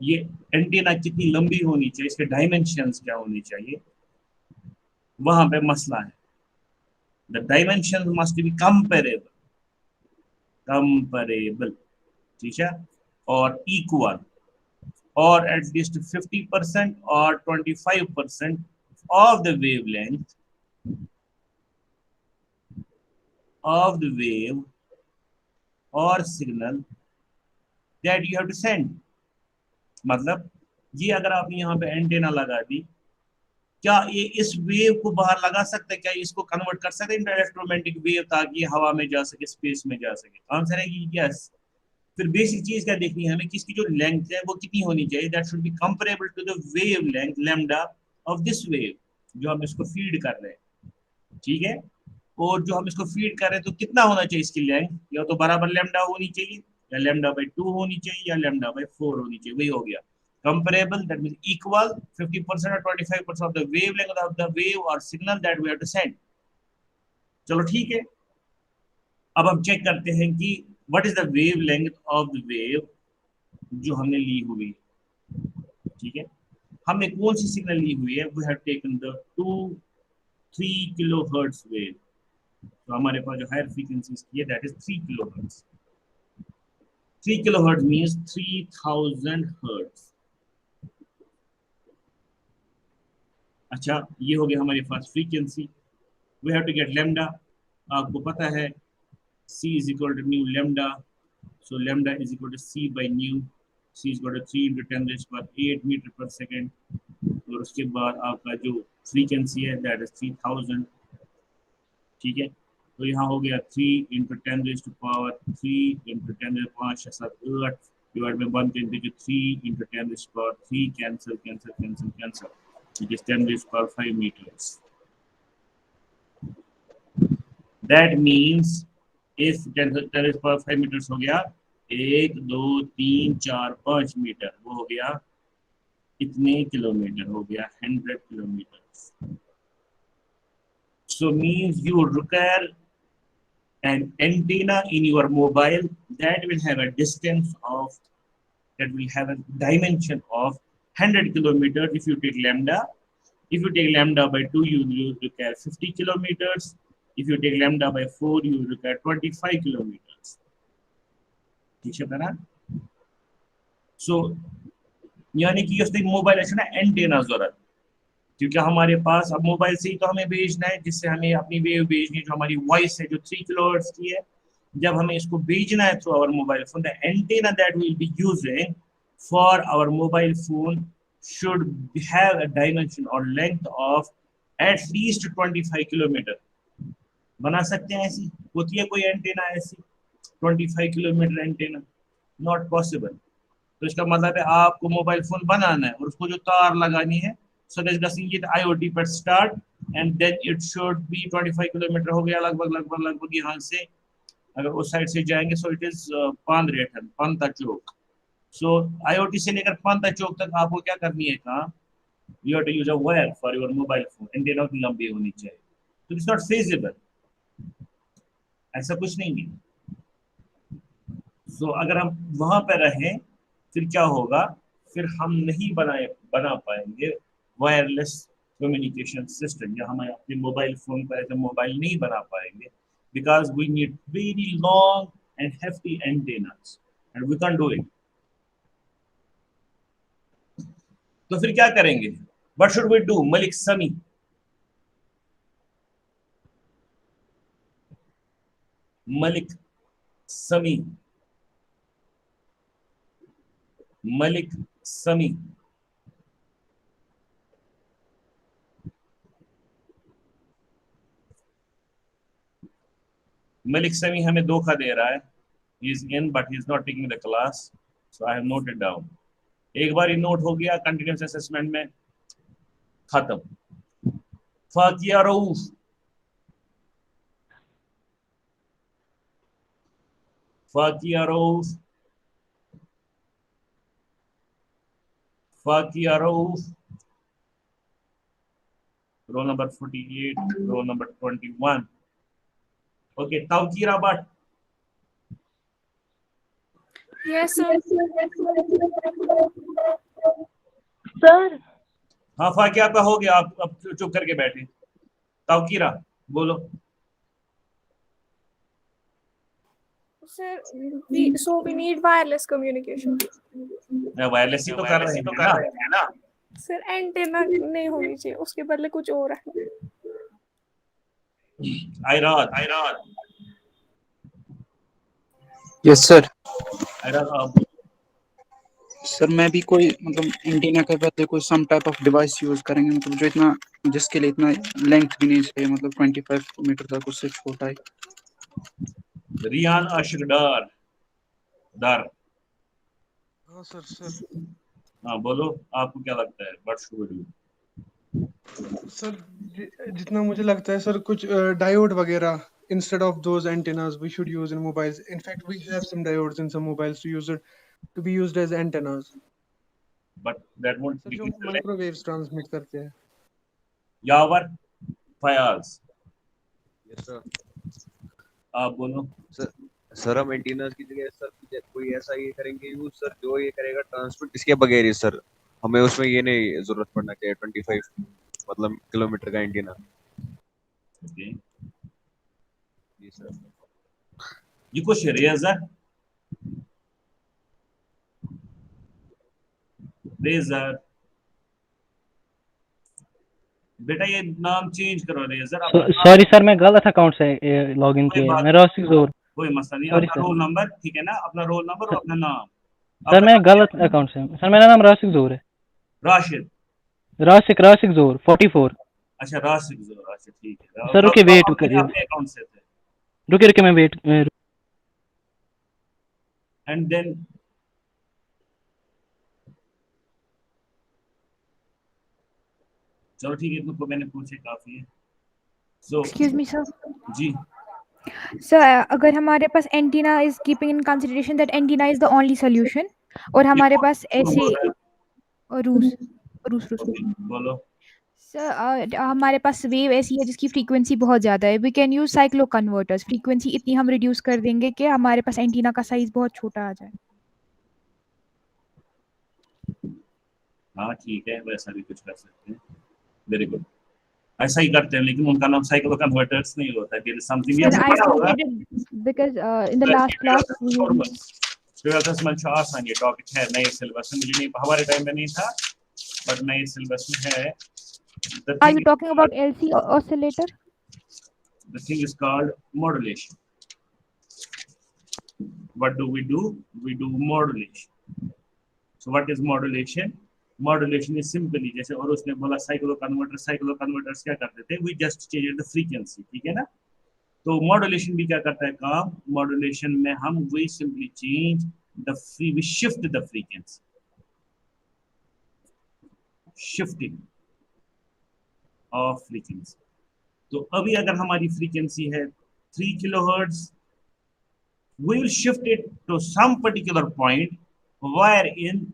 ये एंटीना कितनी लंबी होनी चाहिए, इसके डायमेंशंस क्या होनी चाहिए, वहां पे मसला है। The dimension must be comparable, comparable, ठीक है, और इक्वल, और at least 50% or 25% of the wavelength of the wave or signal that you have to send। मतलब ये अगर आपने यहाँ पे एंटेना लगा दी, क्या ये इस वेव को बाहर लगा सकते हैं, क्या इसको कन्वर्ट कर सकते हैं इंटर इलेक्ट्रोमैग्नेटिक वेव ताकि हवा में जा सके, स्पेस में जा सके? आंसर है कि यस। फिर बेसिक चीज क्या देखनी है हमें, किसकी जो लेंथ है वो कितनी होनी चाहिए, that should be comparable to the wavelength lambda of this wave जो हम इसको फीड कर रहे हैं, ठीक है। और जो हम इसको फीड कर रहे हैं तो कितना होना चाहिए इसकी लेंथ, या तो बराबर लैम्डा होनी चाहिए, या लैम्डा बाई 2 होनी चाहिए, या लैम्डा बाई 4 होनी चाहिए। वही हो गया comparable, that means equal 50% or 25% of the wavelength of the wave or signal that we have to send। चलो ठीक है, अब हम चेक करते हैं कि what is the wave length of the wave जो हमने ली हुई है, ठीक है। हमने कौन सी सिग्नल ली हुई है, we have taken the 3 kilohertz wave. तो हमारे पास जो हायर फ्रीक्वेंसीज की है that is 3 kilohertz. 3 kilohertz means 3000 hertz. अच्छा, ये हो गया हमारे पास frequency. We have to get lambda. आपको पता है c is equal to nu lambda, so lambda is equal to c by nu। c is equal to 3 into 10 raised to 8 meter per second। और उसके बाद आपका जो फ्रीक्वेंसी है that is 3000, ठीक है। तो यहाँ हो गया 3 into 10 raised to power 3 into 10 raised to 5 7 8 divide by 1 10 to 3 into 10 raised to power 3 cancel cancel cancel cancel, it is 10 raised to power 5 meters। that means if 10 raised to power 5 meters हो गया 1 2 3 4 5 metre, वो हो गया कितने kilometre, हो गया 100 kilometre. so means you require an antenna in your mobile that will have a distance of, that will have a dimension of 100 kilometers if you take lambda। If you take lambda by 2 you will require 50 kilometers। if you take lambda by 4 you will require 25 kilometers। ठीक है ना। so यानी कि उसने mobile ऐसा ना antenna जरूरत, क्योंकि हमारे पास अब मोबाइल से ही तो हमें भेजना है, जिससे हमें अपनी वेव भेजनी है, जो हमारी वॉइस है जो 3 किलोहर्ट्ज की है। जब हमें इसको भेजना है through our mobile phone, the antenna that we will be using for our mobile phone should have a dimension or length of at least 25 kilometre. बना सकते हैं ऐसी, होती है कोई एंटेना ऐसी 25 किलोमीटर एंटेना? Not possible. तो इसका मतलब है आपको मोबाइल फोन बनाना है और उसको जो तार लगानी है, so discussing it IoT पर start and then it should be 25 kilometre हो गया लगभग यहाँ से। अगर उस साइड से जाएंगे so it is पांद्रेठन पंता Chowk. so IoT से लेकर पंता चौक तक आपको क्या करनी है काम, you have to use a wire for your mobile phone, antenna उतनी लंबी होनी चाहिए। तो it's not feasible, ऐसा कुछ नहीं है। so अगर हम वहां पर रहें फिर क्या होगा, फिर हम नहीं बना पाएंगे वायरलेस कम्युनिकेशन सिस्टम, या हम अपने मोबाइल फोन पर ऐसा मोबाइल नहीं बना पाएंगे, because we need very long and hefty antennas and we can do it. तो फिर क्या करेंगे, what should we do Malik Sami? Malik Sami, Malik Sami. Malik समी हमें धोखा दे रहा है। he is in but he is not taking the class, so I have noted down। एक बार ही नोट हो गया, कंटिन्यूस असेसमेंट में खत्म। Faqia Rauf, Faqia Rauf, Faqia Rauf, roll number 48, roll number 21। okay, Tauqeera Butt. Yes, sir. Sir हाँ फाकिया आपका हो गया, आप अब चुप करके बैठे। तावकीरा बोलो। Sir, we need wireless communication. Wireless ही तो कर रहे हैं ना। Sir, antenna नहीं होनी चाहिए, उसके बदले कुछ और है। आयरात यस सर। आप सर मैं भी कोई मतलब एंटीना के बदले कोई some type of device use करेंगे, मतलब जो इतना जिसके लिए इतना लेंथ भी नहीं चाहिए, मतलब 25 मीटर तक उससे छोटा है। रियान आशिक डार। हाँ सर हाँ बोलो, आपको क्या लगता है? What should we do? Sir जितना मुझे लगता है सर, कुछ डायोड वगैरह instead of those antennas we should use in mobiles. In fact, we have some diodes in some mobiles to be used as antennas. But that won't sir be जो microwaves transmit करते हैं। यावर Fayaz yes sir. आप बोलो। Sir हम antennas की जगह sir कोई ऐसा ये करेंगे यूज सर जो ये करेगा ट्रांसमिट इसके बगैर ही सर, हमें उसमें ये नहीं जरूरत पड़ना चाहिए 25 मतलब किलोमीटर का एंटीना। ओके जी सर। ये कुछ रेजर बेटा ये नाम चेंज करो रेजर। सॉरी सर, मैं गलत अकाउंट से लॉग इन किया है। मैं राशिक जोर। कोई मसला नहीं, सॉरी अपना सर। रोल नंबर ठीक है ना, अपना रोल नंबर और अपना नाम। सर मैं गलत अकाउंट से, सर मेरा नाम राशिक जोर है। राशिद राशिक जोर 44। अच्छा राशिद जोर, अच्छा ठीक है सर रुके वेट करिए, अपने अकाउंट से थे। रुके मैं वेट। एंड देन चलो ठीक है, तुमको मैंने पूछे काफी है। So excuse me sir. जी सर अगर हमारे पास antenna is keeping in consideration that antenna is the only solution, और हमारे पास ऐसे रूस बोलो। सर हमारे पास वेव ऐसी है जिसकी फ्रीक्वेंसी बहुत ज़्यादा है। We can use cyclo converters. Frequency इतनी हम रिड्यूस कर देंगे कि हमारे पास एंटीना का साइज बहुत छोटा आ जाए। हाँ ठीक है, वैसा भी कुछ कर सकते हैं। वेरी गुड, ऐसा ही करते हैं, लेकिन उनका नाम साइक्लो कन्वर्टर्स नहीं होता है। There is something Sir, I पढ़ा होगा। studied it because in the last class we twelfth में आसान ये टॉपिक है, नए सिलेबस में। मुझे नहीं, हमारे टाइम में नहीं था, बट नए सिलेबस में है। Are you talking about LC oscillator? The thing is called modulation. What do? We do modulation. So what is modulation? Modulation is simply, जैसे और उसने बोला साइक्लो कन्वर्टर्स क्या करते थे? We just change the frequency, ठीक है ना? तो मॉड्यूलेशन भी क्या करता है काम? मॉड्यूलेशन में हम we simply change we shift the frequency. Shifting of frequency. तो अभी अगर हमारी फ्रीक्वेंसी है 3 kilohertz, we will shift it to some particular point wherein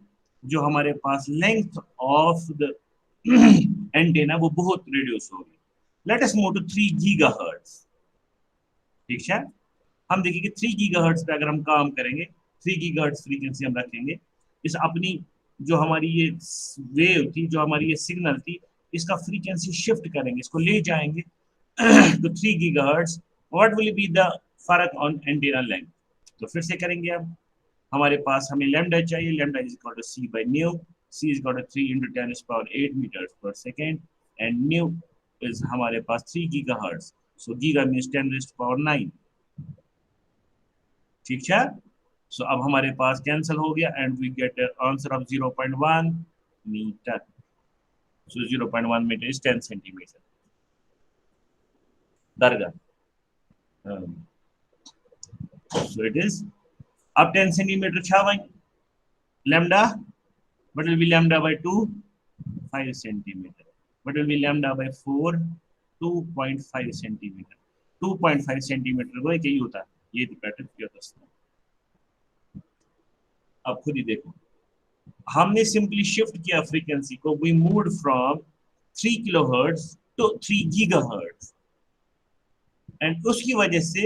जो हमारे पास लेंथ ऑफ द एंटेना वो बहुत रिड्यूस होगी। Let us move to 3 gigahertz. ठीक है, हम देखिए कि 3 गीगाहर्ट्ज पे अगर हम काम करेंगे, 3 गीगाहर्ट्ज फ्रीक्वेंसी हम रखेंगे, इस अपनी जो हमारी ये वेव थी, जो हमारी ये सिग्नल थी, इसका फ्रीक्वेंसी शिफ्ट करेंगे, इसको ले जाएंगे तो 3 gigahertz. What will be the फर्क ऑन एंटीना लेंथ? तो फिर से करेंगे अब। हमारे पास हमें लैम्डा चाहिए, lambda is equal to c by nu, c is equal to 3 × 10⁸ metres पर सेकेंड, एंड न्यू इज हमारे पास 3 गीगाहर्ट्ज। सो गीगा मींस 10⁹ ठीक है। सो अब हमारे पास कैंसिल हो गया and we get answer of 0.1 metre. So 0.1 metre is 10 centimetre. दरगाह so it is up 10 centimeter छावाई lambda, but will be lambda by 2 5 centimeter, but will be lambda by 4 2.5 centimeter। 2.5 centimeter को यही होता है, ये पैटर्न किया दोस्तों। अब खुद ही देखो, हमने सिंपली शिफ्ट किया फ्रीक्वेंसी को, we moved from 3 kilohertz to 3 gigahertz, and उसकी वजह से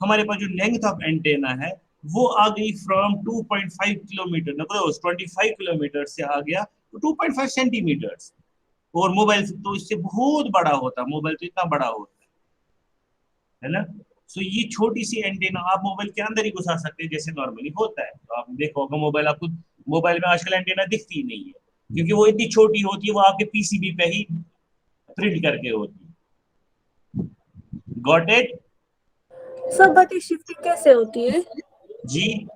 हमारे पास जो लेंथ ऑफ एंटेना है वो आ गई फ्रॉम 2.5 किलोमीटर, मतलब 25 किलोमीटर से आ गया तो 2.5 सेंटीमीटर्स। और मोबाइल तो इससे बहुत बड़ा होता है, मोबाइल तो इतना बड़ा होता है ना। सो ये छोटी सी एंटीना आप मोबाइल के अंदर ही घुसा सकते हैं जैसे नॉर्मली होता है। तो आप देखो मोबाइल, आपको मोबाइल में आजकल एंटीना दिखती ही नहीं है क्योंकि वो इतनी छोटी होती है, वो आपके पीसीबी पे ही प्रिंट करके होती है। Got it? सर बट ये शिफ्टिंग कैसे होती है? जी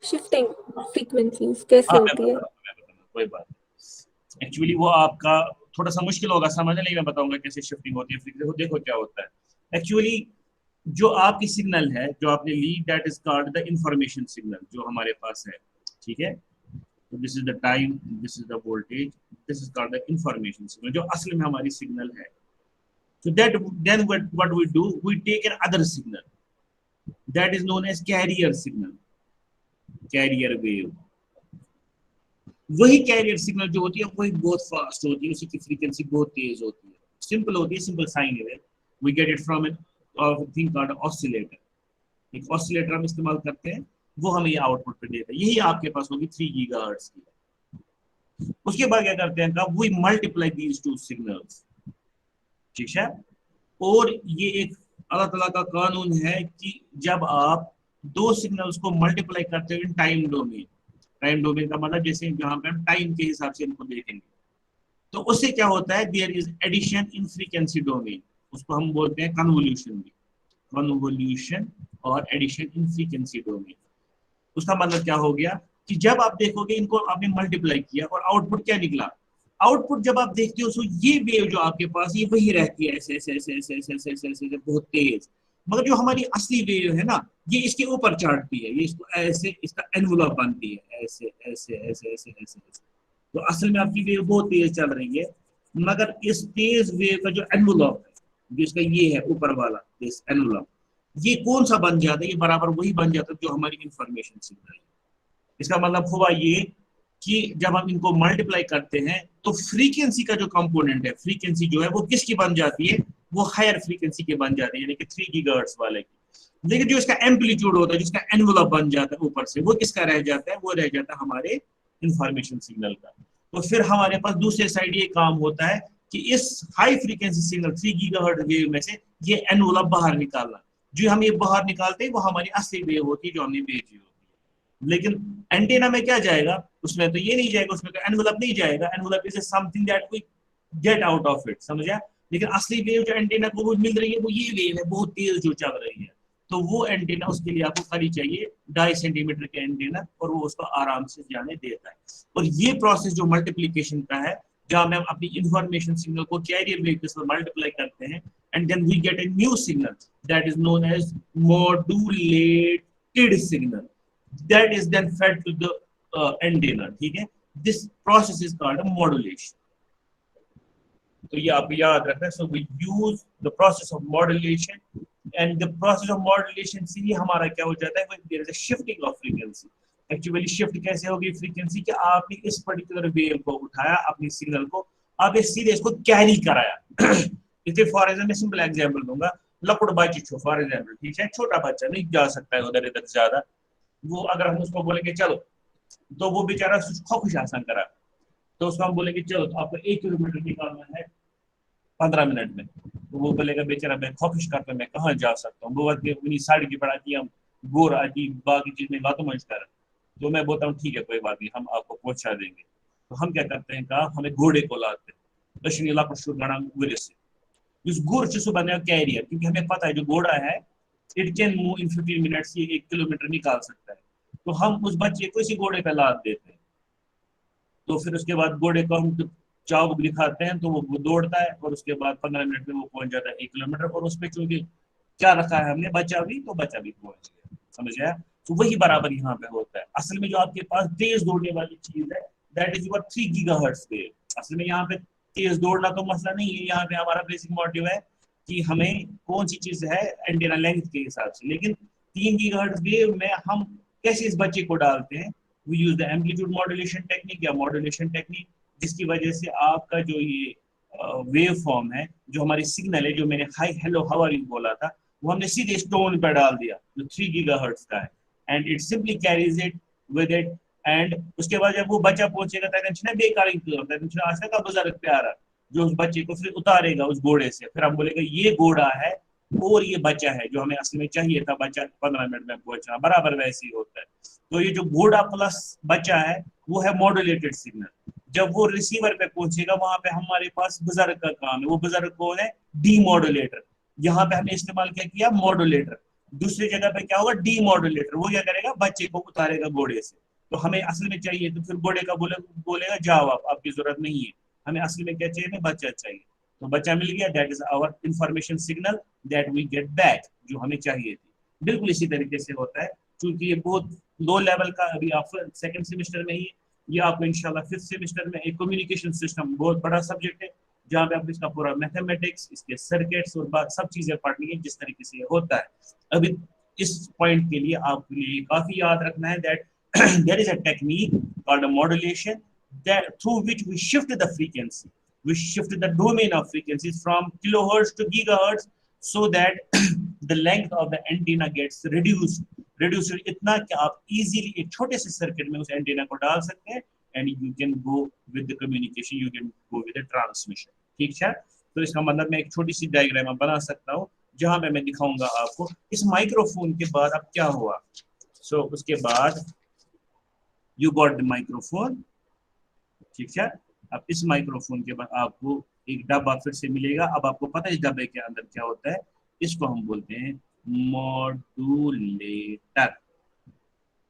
शिफ्टिंग फ्रीक्वेंसीज कैसे हाँ, होती है? मैं बताऊंगा, कोई बात नहीं। एक्चुअली वो आपका थोड़ा सा मुश्किल होगा समझने, लेकिन मैं बताऊंगा कैसे शिफ्टिंग होती है। देखो देखो क्या होता है एक्चुअली। जो आपकी सिग्नल है जो आपने ली, that is called the information signal, जो हमारे पास है, ठीक है। तो this is the time, this is the voltage, this is called the information signal, जो असल में हमारी सिग्नल है। So that then what we do, we take another signal that is known as carrier signal, carrier wave। वही carrier signal जो होती है वही बहुत फास्ट होती है, उसी की फ्रीक्वेंसी बहुत तेज होती है, सिंपल होती है, simple sine wave. We get it from an thing called oscillator. एक ऑसिलेटर हम इस्तेमाल करते हैं, वो हमें ये आउटपुट पे देता है। यही आपके पास होगी 3 गीगाहर्ट्ज की। उसके बाद क्या करते हैं का, we multiply these two signals, ठीक है। और ये एक अल्लाह ताला का कानून है कि जब आप दो सिग्नल्स को मल्टीप्लाई करते हो in time domain, time domain का मतलब जैसे यहाँ पे हम टाइम के हिसाब से इनको देखेंगे, तो उससे क्या होता है, there is addition in frequency domain. उसको हम बोलते हैं कन्वोल्यूशन भी, कन्वोल्यूशन और एडिशन इन फ्रीक्वेंसी डोमेन। उसका मतलब क्या हो गया कि जब आप देखोगे इनको आपने मल्टीप्लाई किया और आउटपुट क्या निकला, आउटपुट जब आप देखते हो तो ये वेव जो आपके पास ये वही रहती है, ऐसे ऐसे ऐसे ऐसे ऐसे ऐसे ऐसे ऐसे बहुत तेज। मगर जो हमारी असली वेव है ना, ये इसके ऊपर चढ़ती है, ये इसको ऐसे, इसका एनवलप बनती है, ऐसे ऐसे ऐसे ऐसे ऐसे ऐसे। तो असल में आपकी वेव बहुत तेज चल रही है, मगर इस तेज वेव का जो एनवलप है, जो इसका ये है ऊपर वाला इस एनवलप, ये कौन सा बन जाता है, ये बराबर वही बन जाता है जो हमारी इंफॉर्मेशन सिग्नल है। इसका मतलब हुआ ये कि जब हम इनको मल्टीप्लाई करते हैं तो फ्रीक्वेंसी का जो कंपोनेंट है, फ्रीक्वेंसी जो है वो किसकी बन जाती है, वो हायर फ्रीक्वेंसी की बन जाती है, यानी कि 3 गीगाहर्ट्ज वाले की। लेकिन जो इसका एम्पलीट्यूड होता है, जिसका एनवलप बन जाता है ऊपर से, वो किसका रह जाता है, वो रह जाता है हमारे इंफॉर्मेशन सिग्नल का। तो फिर हमारे पास दूसरे साइड ये काम होता है कि इस high frequency signal 3 gigahertz wave में से ये एनवलप बाहर निकालना। जो हम ये बाहर निकालते हैं वो हमारी असली वेव होती है जो हमने भेजी होती है। लेकिन एंटीना में क्या जाएगा, उसमें तो ये नहीं जाएगा, उसमें तो एनवलप नहीं जाएगा। Envelope is something that we get out of it, समझा। लेकिन असली वेव जो एंटीना को मिल रही है वो ये वेव है, बहुत तेज जो चल रही है। तो वो एंटीना, उसके लिए आपको खाली चाहिए 2.5 सेंटीमीटर के एंटीना, और वो उसको आराम से जाने देता है। और ये प्रोसेस जो मल्टीप्लीकेशन का है, जहां में हम अपनी इंफॉर्मेशन सिग्नल को कैरियर वेव के साथ मल्टीप्लाई करते हैं, and then we get a new signal that is known as modulated signal, that is then fed to the antenna, ठीक है। this process is called a modulation। तो ये आपको याद रखना है। so we use the process of modulation, and the process of modulation से ही हमारा क्या हो जाता है, there is a shifting of frequency। Actually shift कैसे होगी फ्रीक्वेंसी, कि आपने इस पर्टिकुलर वेव को उठाया, अपनी सिग्नल को, आप सीधे इसको कैरी कराया। इसलिए फॉर एग्जाम्पल, सिंपल एग्जाम्पल दूंगा, लकुड़ बाची छो फॉर एग्जाम्पल, ठीक है, छोटा बच्चा नहीं जा सकता है उधर इधर ज्यादा, वो अगर हम उसको बोलेंगे चलो, तो वो बेचारा खुश आसान करा, तो उसको हम बोलेंगे चलो तो आपको 1 किलोमीटर निकालना है 15 मिनट में, तो वो बोलेगा बेचारा मैं खुश करता, मैं कहाँ जा सकता हूँ, वो अपनी साड़ी की पढ़ाती हम गोर आदि बाकी चीजें बातों में कर। तो मैं बोलता हूँ ठीक है कोई बात नहीं, हम आपको पहुंचा देंगे। तो हम क्या करते हैं कहा, हमें घोड़े को लाते हैं, दक्षिणी इलाकों से उस घोड़ से बने कैरियर, क्योंकि हमें पता है जो घोड़ा है it can move in 15 minutes, ये 1 किलोमीटर निकाल सकता है। तो हम उस बच्चे को इसी घोड़े पे लाद देते हैं। तो फिर उसके बाद घोड़े को हम चाबुक दिखाते हैं तो वो दौड़ता है, और उसके बाद 15 मिनट में वो पहुंच जाता है 1 किलोमीटर। और उस पर चूंकि क्या रखा है हमने, बच्चा भी, तो बच्चा भी पहुंच गया, समझ गया। तो वही बराबर यहाँ पे होता है। असल में जो आपके पास तेज दौड़ने वाली चीज है, that is your 3 gigahertz wave. असल में यहाँ पे तेज दौड़ना तो मसला नहीं है, यहाँ पे हमारा बेसिक मोटिव है कि हमें कौन सी चीज है एंटीना लेंथ के हिसाब से। लेकिन 3 गीगाहर्ट्ज वेव में हम कैसे इस बच्चे को डालते हैं, we use the amplitude modulation technique या मॉड्यूलेशन टेक्निक, जिसकी वजह से आपका जो ये वेव फॉर्म है, जो हमारी सिग्नल है, जो मैंने hi hello how are you बोला था, वो हमने सीधे स्टोन पर डाल दिया जो 3 गीगाहर्ट्ज का है। And it simply carries it with it, and उसके बाद जब वो बच्चा पहुंचेगा तक बेकार आशा का बुजुर्ग प्यारा जो उस बच्चे को फिर उतारेगा उस घोड़े से, फिर हम बोलेगा ये घोड़ा है और ये बच्चा है जो हमें असल में चाहिए था, बच्चा 15 मिनट में पहुंचना, बराबर वैसे ही होता है। तो ये जो घोड़ा प्लस बच्चा है वो है मॉड्यूलेटेड सिग्नल। जब वो रिसीवर पे पहुंचेगा वहां पे हमारे पास बुजुर्ग का काम है, वो बुजुर्ग कौन है, डीमॉड्यूलेटर। यहाँ पे हमने इस्तेमाल क्या किया, मॉड्यूलेटर। दूसरी जगह पे क्या होगा, डीमॉड्यूलेटर, वो क्या करेगा, बच्चे को उतारेगा घोड़े से। तो हमें असल में चाहिए तो फिर घोड़े का बोलेगा जाओ आपकी जरूरत नहीं है, हमें असल में क्या चाहिए, बच्चा चाहिए। तो बच्चा मिल गया, that is our information signal that we get back, जो हमें चाहिए थी। बिल्कुल इसी तरीके से होता है, क्योंकि ये बहुत लो लेवल का, अभी आप सेकंड सेमेस्टर में ही, ये आपको इंशाल्लाह 5th सेमेस्टर में एक कम्युनिकेशन सिस्टम बहुत बड़ा सब्जेक्ट है, जहाँ पे आप इसका पूरा मैथमेटिक्स, इसके सर्किट्स और सब चीजें पढ़नी है, जिस तरीके से ये होता है। अभी इस पॉइंट के लिए आपके लिए काफी याद रखना है that there is a technique called a modulation that through which we shift the frequency, we shift the domain of frequencies from kilohertz to gigahertz, so that the length of the antenna gets reduced इतना कि आप easily एक छोटे से circuit में उस antenna को डाल सकते हैं, and you can go with the communication, you can go with the transmission। ठीक है, तो इसका मतलब मैं एक छोटी सी डायग्राम बना सकता हूँ जहां पे मैं दिखाऊंगा आपको इस माइक्रोफोन के बाद अब क्या हुआ। सो उसके बाद यू गॉट द माइक्रोफोन, ठीक है। अब इस माइक्रोफोन के बाद आपको एक डब्बा फिर से मिलेगा। अब आपको पता है इस डब्बे के अंदर क्या होता है, इसको हम बोलते हैं मॉड्यूलेटर,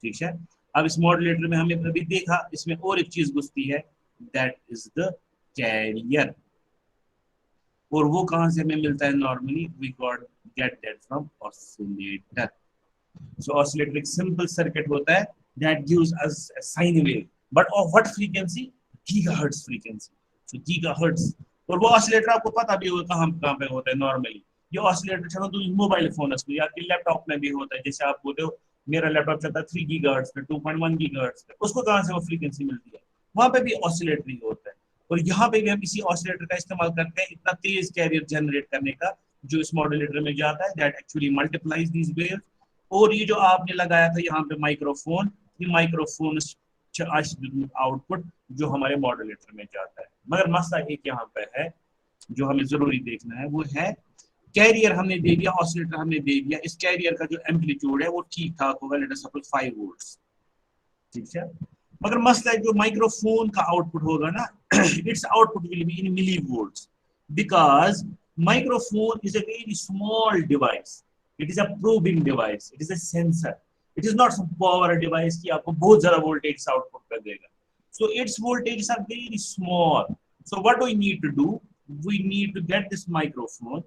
ठीक है। अब इस मॉड्यूलेटर में हमने अभी देखा इसमें और एक चीज घुसती है, दैट इज द कैरियर। और वो कहां से हमें मिलता है, normally we got get that from oscillator. So oscillator एक सिंपल सर्किट होता है that gives us a sine wave, but of what frequency, gigahertz frequency। so gigahertz, और वो ऑसिलेटर आपको पता भी होगा कहाँ पे होता है नॉर्मली। ये ऑसिलेटर चलो तो मोबाइल फोन में या लैपटॉप में भी होता है, जैसे आप बोलते हो मेरा लैपटॉप चलता है 3 गीगाहर्ट्ज पे, 2.1 गीगाहर्ट्ज पे, उसको कहाँ से वो फ्रीक्वेंसी मिलती है, वहां पे भी ऑसिलेटर ही होता है। और यहाँ पे भी हम इसी ऑसिलेटर का इस्तेमाल करते हैं इतना तेज कैरियर जनरेट करने का, जो इस मॉड्यूलेटर में जाता है, that actually multiplies these waves. और ये जो आपने लगाया था यहाँ पे माइक्रोफोन, ये माइक्रोफोन आउटपुट जो हमारे मॉड्यूलेटर में जाता है। मगर मसला एक यहाँ पे है जो हमें जरूरी देखना है, वो है कैरियर हमने दे दिया, ऑसिलेटर हमने दे दिया, इस कैरियर का जो एम्पलीट्यूड है वो ठीक ठाक होगा, लेट अस सपोज 5 वोल्ट्स, ठीक है। मगर मसला है जो माइक्रोफोन का आउटपुट होगा ना, it's output will be in millivolts, because microphone is a very small device, it is a probing device, it is a sensor, it is not some power device कि आपको बहुत ज्यादा voltage output कर देगा। So it's voltage are very small. So what we need to do, we need to get this microphone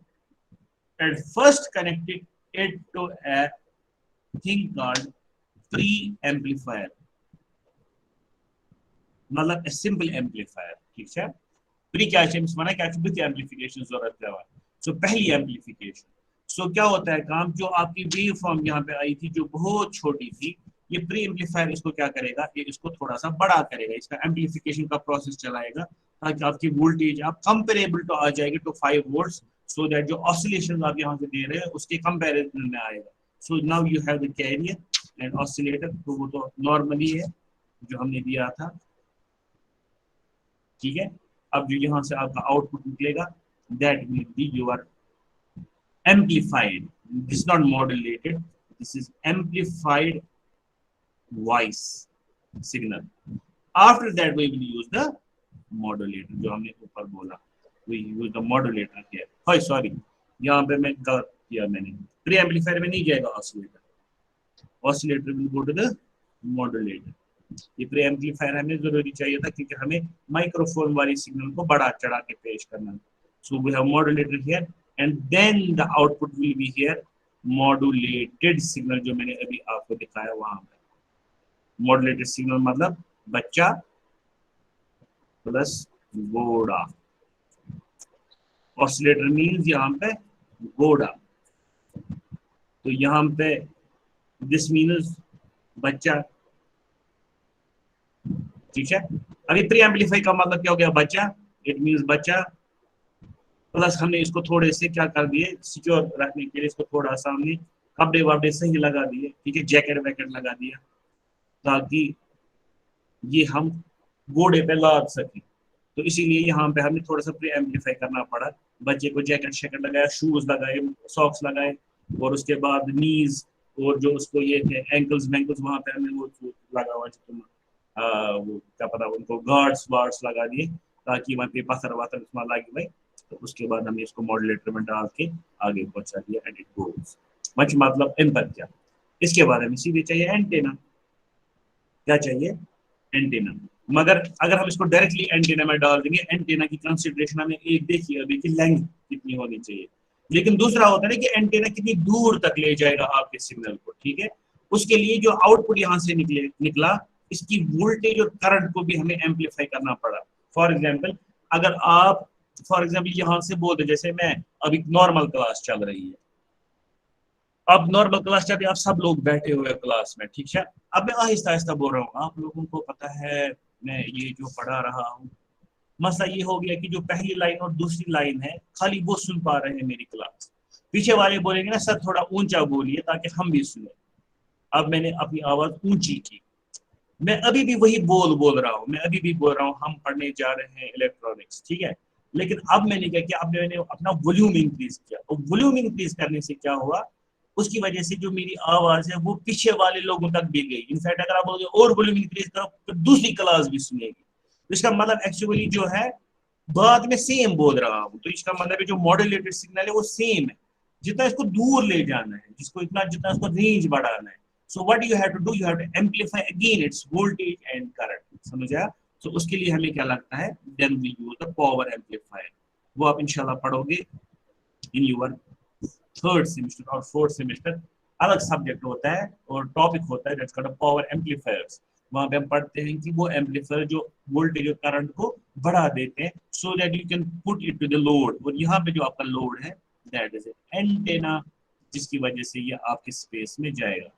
and first connected it to a thing called pre-amplifier, मतलब a simple amplifier, ठीक है। Pre क्या है, माना क्या है, with amplification जरूरत है। सो पहली एम्प्लीफिकेशन, सो क्या होता है काम, जो आपकी वेव फॉर्म यहाँ पे आई थी जो बहुत छोटी थी, ये प्री एम्पलीफायर इसको क्या करेगा, ये इसको थोड़ा सा बड़ा करेगा, इसका एम्प्लीफिकेशन का प्रोसेस चलाएगा ताकि आपकी वोल्टेज आप कंपेरेबल तो आ जाएगी टू 5 वोल्ट्स, सो दैट जो ऑसिलेशन आप यहाँ से दे रहे हैं उसके कंपैरिजन में आएगा। So now you have the carrier and oscillator, तो वो तो नॉर्मली है जो हमने दिया था, ठीक है। अब जो यहाँ से आपका आउटपुट निकलेगा, that will be your amplified, this is not modulated, this is amplified voice signal। after that we will use the modulator, जो हमने ऊपर बोला, we use the modulator here। Hi sorry, यहाँ पे मैं गलत किया, मैंने प्री एम्पलीफायर में नहीं जाएगा oscillator, oscillator will go to the modulator. ये प्री एम्पलीफायर हमें जरूरी चाहिए था क्योंकि हमें माइक्रोफोन वाली सिग्नल को बढ़ा चढ़ा के पेश करना। So we have modulator here and then the output will be here modulated signal, जो मैंने अभी आपको दिखाया वहां पे। modulated signal मतलब बच्चा प्लस घोड़ा, oscillator means यहाँ पे घोड़ा, तो यहाँ पे this means बच्चा, ठीक है। अभी प्री एम्पलीफाई का मतलब क्या हो गया, बच्चा, it means बच्चा प्लस हमने इसको थोड़े से क्या कर दिए, सिक्योर रखने के लिए इसको थोड़ा सा हमने कपड़े वपड़े सही लगा दिए, ठीक है, जैकेट वैकेट लगा दिया ताकि ये हम घोड़े पे लाद सकें। तो इसीलिए यहाँ पे हमें थोड़ा सा प्री एम्पलीफाई करना पड़ा। बच्चे को जैकेट शैकेट लगाया, शूज लगाए, सॉक्स लगाए, और उसके बाद नीज और जो उसको ये थे एंकल्स वैंकल्स, वहाँ पे हमें वो लगा हुआ वो क्या पता उनको गार्ड्स वार्ड्स लगा दिए ताकि वहाँ पे पत्थर वत्थर उसमें लगे भाई। तो उसके बाद हमने इसको मॉड्यूलेटर में डाल के आगे पहुंचा दिया एंड इट गोज मच। मतलब इन तक क्या, इसके बारे में सीधे चाहिए एंटेना। क्या चाहिए? एंटेना। मगर अगर हम इसको डायरेक्टली एंटेना में डाल देंगे, एंटेना की कंसिडरेशन हमें एक देखिए अभी की लेंथ कितनी होनी चाहिए, लेकिन दूसरा होता है ना कि एंटेना कितनी दूर तक ले जाएगा आपके सिग्नल को, ठीक है। उसके लिए जो आउटपुट यहाँ से निकला, इसकी वोल्टेज और करंट को भी हमें एम्पलीफाई करना पड़ा। फॉर एग्जाम्पल अगर आप यहाँ से बोलते, जैसे मैं अभी नॉर्मल क्लास चल रही है, अब नॉर्मल क्लास चल रही है, आप सब लोग बैठे हुए क्लास में, ठीक है। अब मैं आहिस्ता आहिस्ता बोल रहा हूँ, आप लोगों को पता है मैं ये जो पढ़ा रहा हूँ। मसला ये हो गया कि जो पहली लाइन और दूसरी लाइन है खाली वो सुन पा रहे हैं मेरी क्लास, पीछे वाले बोलेंगे ना सर थोड़ा ऊंचा बोलिए ताकि हम भी सुने। अब मैंने अपनी आवाज ऊंची की, मैं अभी भी वही बोल रहा हूँ, मैं अभी भी बोल रहा हूँ हम पढ़ने जा रहे हैं इलेक्ट्रॉनिक्स, ठीक है। लेकिन अब मैंने क्या किया, अब मैंने अपना वॉल्यूम इंक्रीज किया, और वॉल्यूम इंक्रीज करने से क्या हुआ, उसकी वजह से जो मेरी आवाज है वो पीछे वाले लोगों तक भी गई। इनफैक्ट अगर आप बोलोगे और वॉल्यूम इंक्रीज करो तो दूसरी क्लास भी सुनेगी। तो इसका मतलब एक्चुअली जो है बाद में सेम बोल रहा हूँ, तो इसका मतलब जो मॉड्यूलेटेड सिग्नल है वो सेम है, जितना इसको दूर ले जाना है, जिसको जितना इसको रेंज बढ़ाना है। So what you have to do, you have to amplify again its voltage and current. समझा? तो उसके लिए हमें क्या लगता है, then we use the power amplifier. वो आप इंशाल्लाह पढ़ोगे in your third semester और fourth semester। अलग सब्जेक्ट होता है और टॉपिक होता है that's called power amplifiers। वहाँ पे हम पढ़ते हैं कि वो एम्पलीफायर जो वोल्टेज और करंट को बढ़ा देते हैं so that you can put it to the load। और यहाँ पे जो आपका लोड है that is एंटेना, जिसकी वजह से ये आपके स्पेस में जाएगा।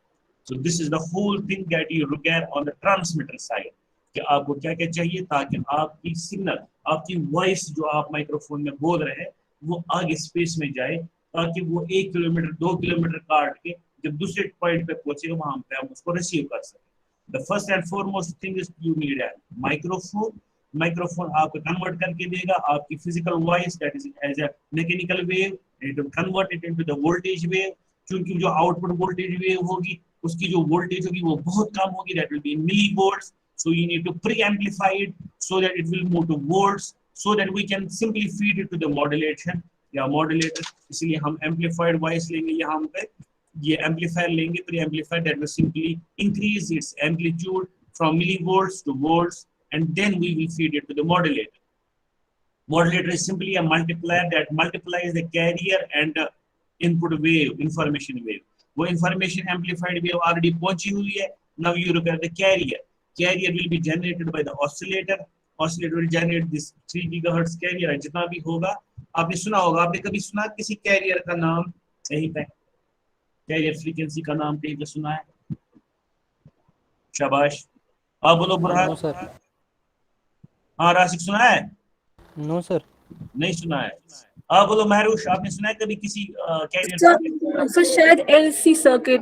So this is the whole thing that you look at on the transmitter side कि आपको क्या क्या चाहिए ताकि आपकी सिग्नल, आपकी वॉइस जो आप माइक्रोफोन में बोल रहे हैं वो आगे स्पेस में जाए, ताकि वो 1 किलोमीटर 2 किलोमीटर काट के जब दूसरे पॉइंट पे पहुंचे वहां पे हम उसको रिसीव कर सकें। The first and foremost thing is you need an microphone. Microphone आपको कन्वर्ट करके देगा आपकी physical voice that is as a mechanical wave, it will convert it into the voltage wave. क्योंकि जो आउटपुट वोल्टेज वेव होगी उसकी जो voltage होगी वो बहुत कम होगी, that will be in millivolts. So you need to pre-amplify it so that it will move to volts, so that we can simply feed it to the modulation या modulator। इसलिए हम amplified voice लेंगे, यहाँ पे ये amplifier लेंगे, pre-amplifier that will simply increase its amplitude from millivolts to volts, and then we will feed it to the modulator। Modulator is simply a multiplier that multiplies the carrier and input wave, information wave। वो information amplified wave already पहुंची हुई है। Now you look at the carrier। Carrier will be generated by the oscillator। Oscillator will generate this 3 GHz carrier, जितना भी होगा। आपने सुना होगा, आपने कभी सुना किसी कैरियर का नाम कहीं पे, कैरियर फ्रीक्वेंसी का नाम कहीं पे सुना है? शाबाश, आप बोलो बुरहान। No sir. हाँ राशिक सुना है? No sir. नहीं सुना है। आप बोलो महरूश, आपने सुना है कभी किसी कैरियर? सर शायद एलसी सर्किट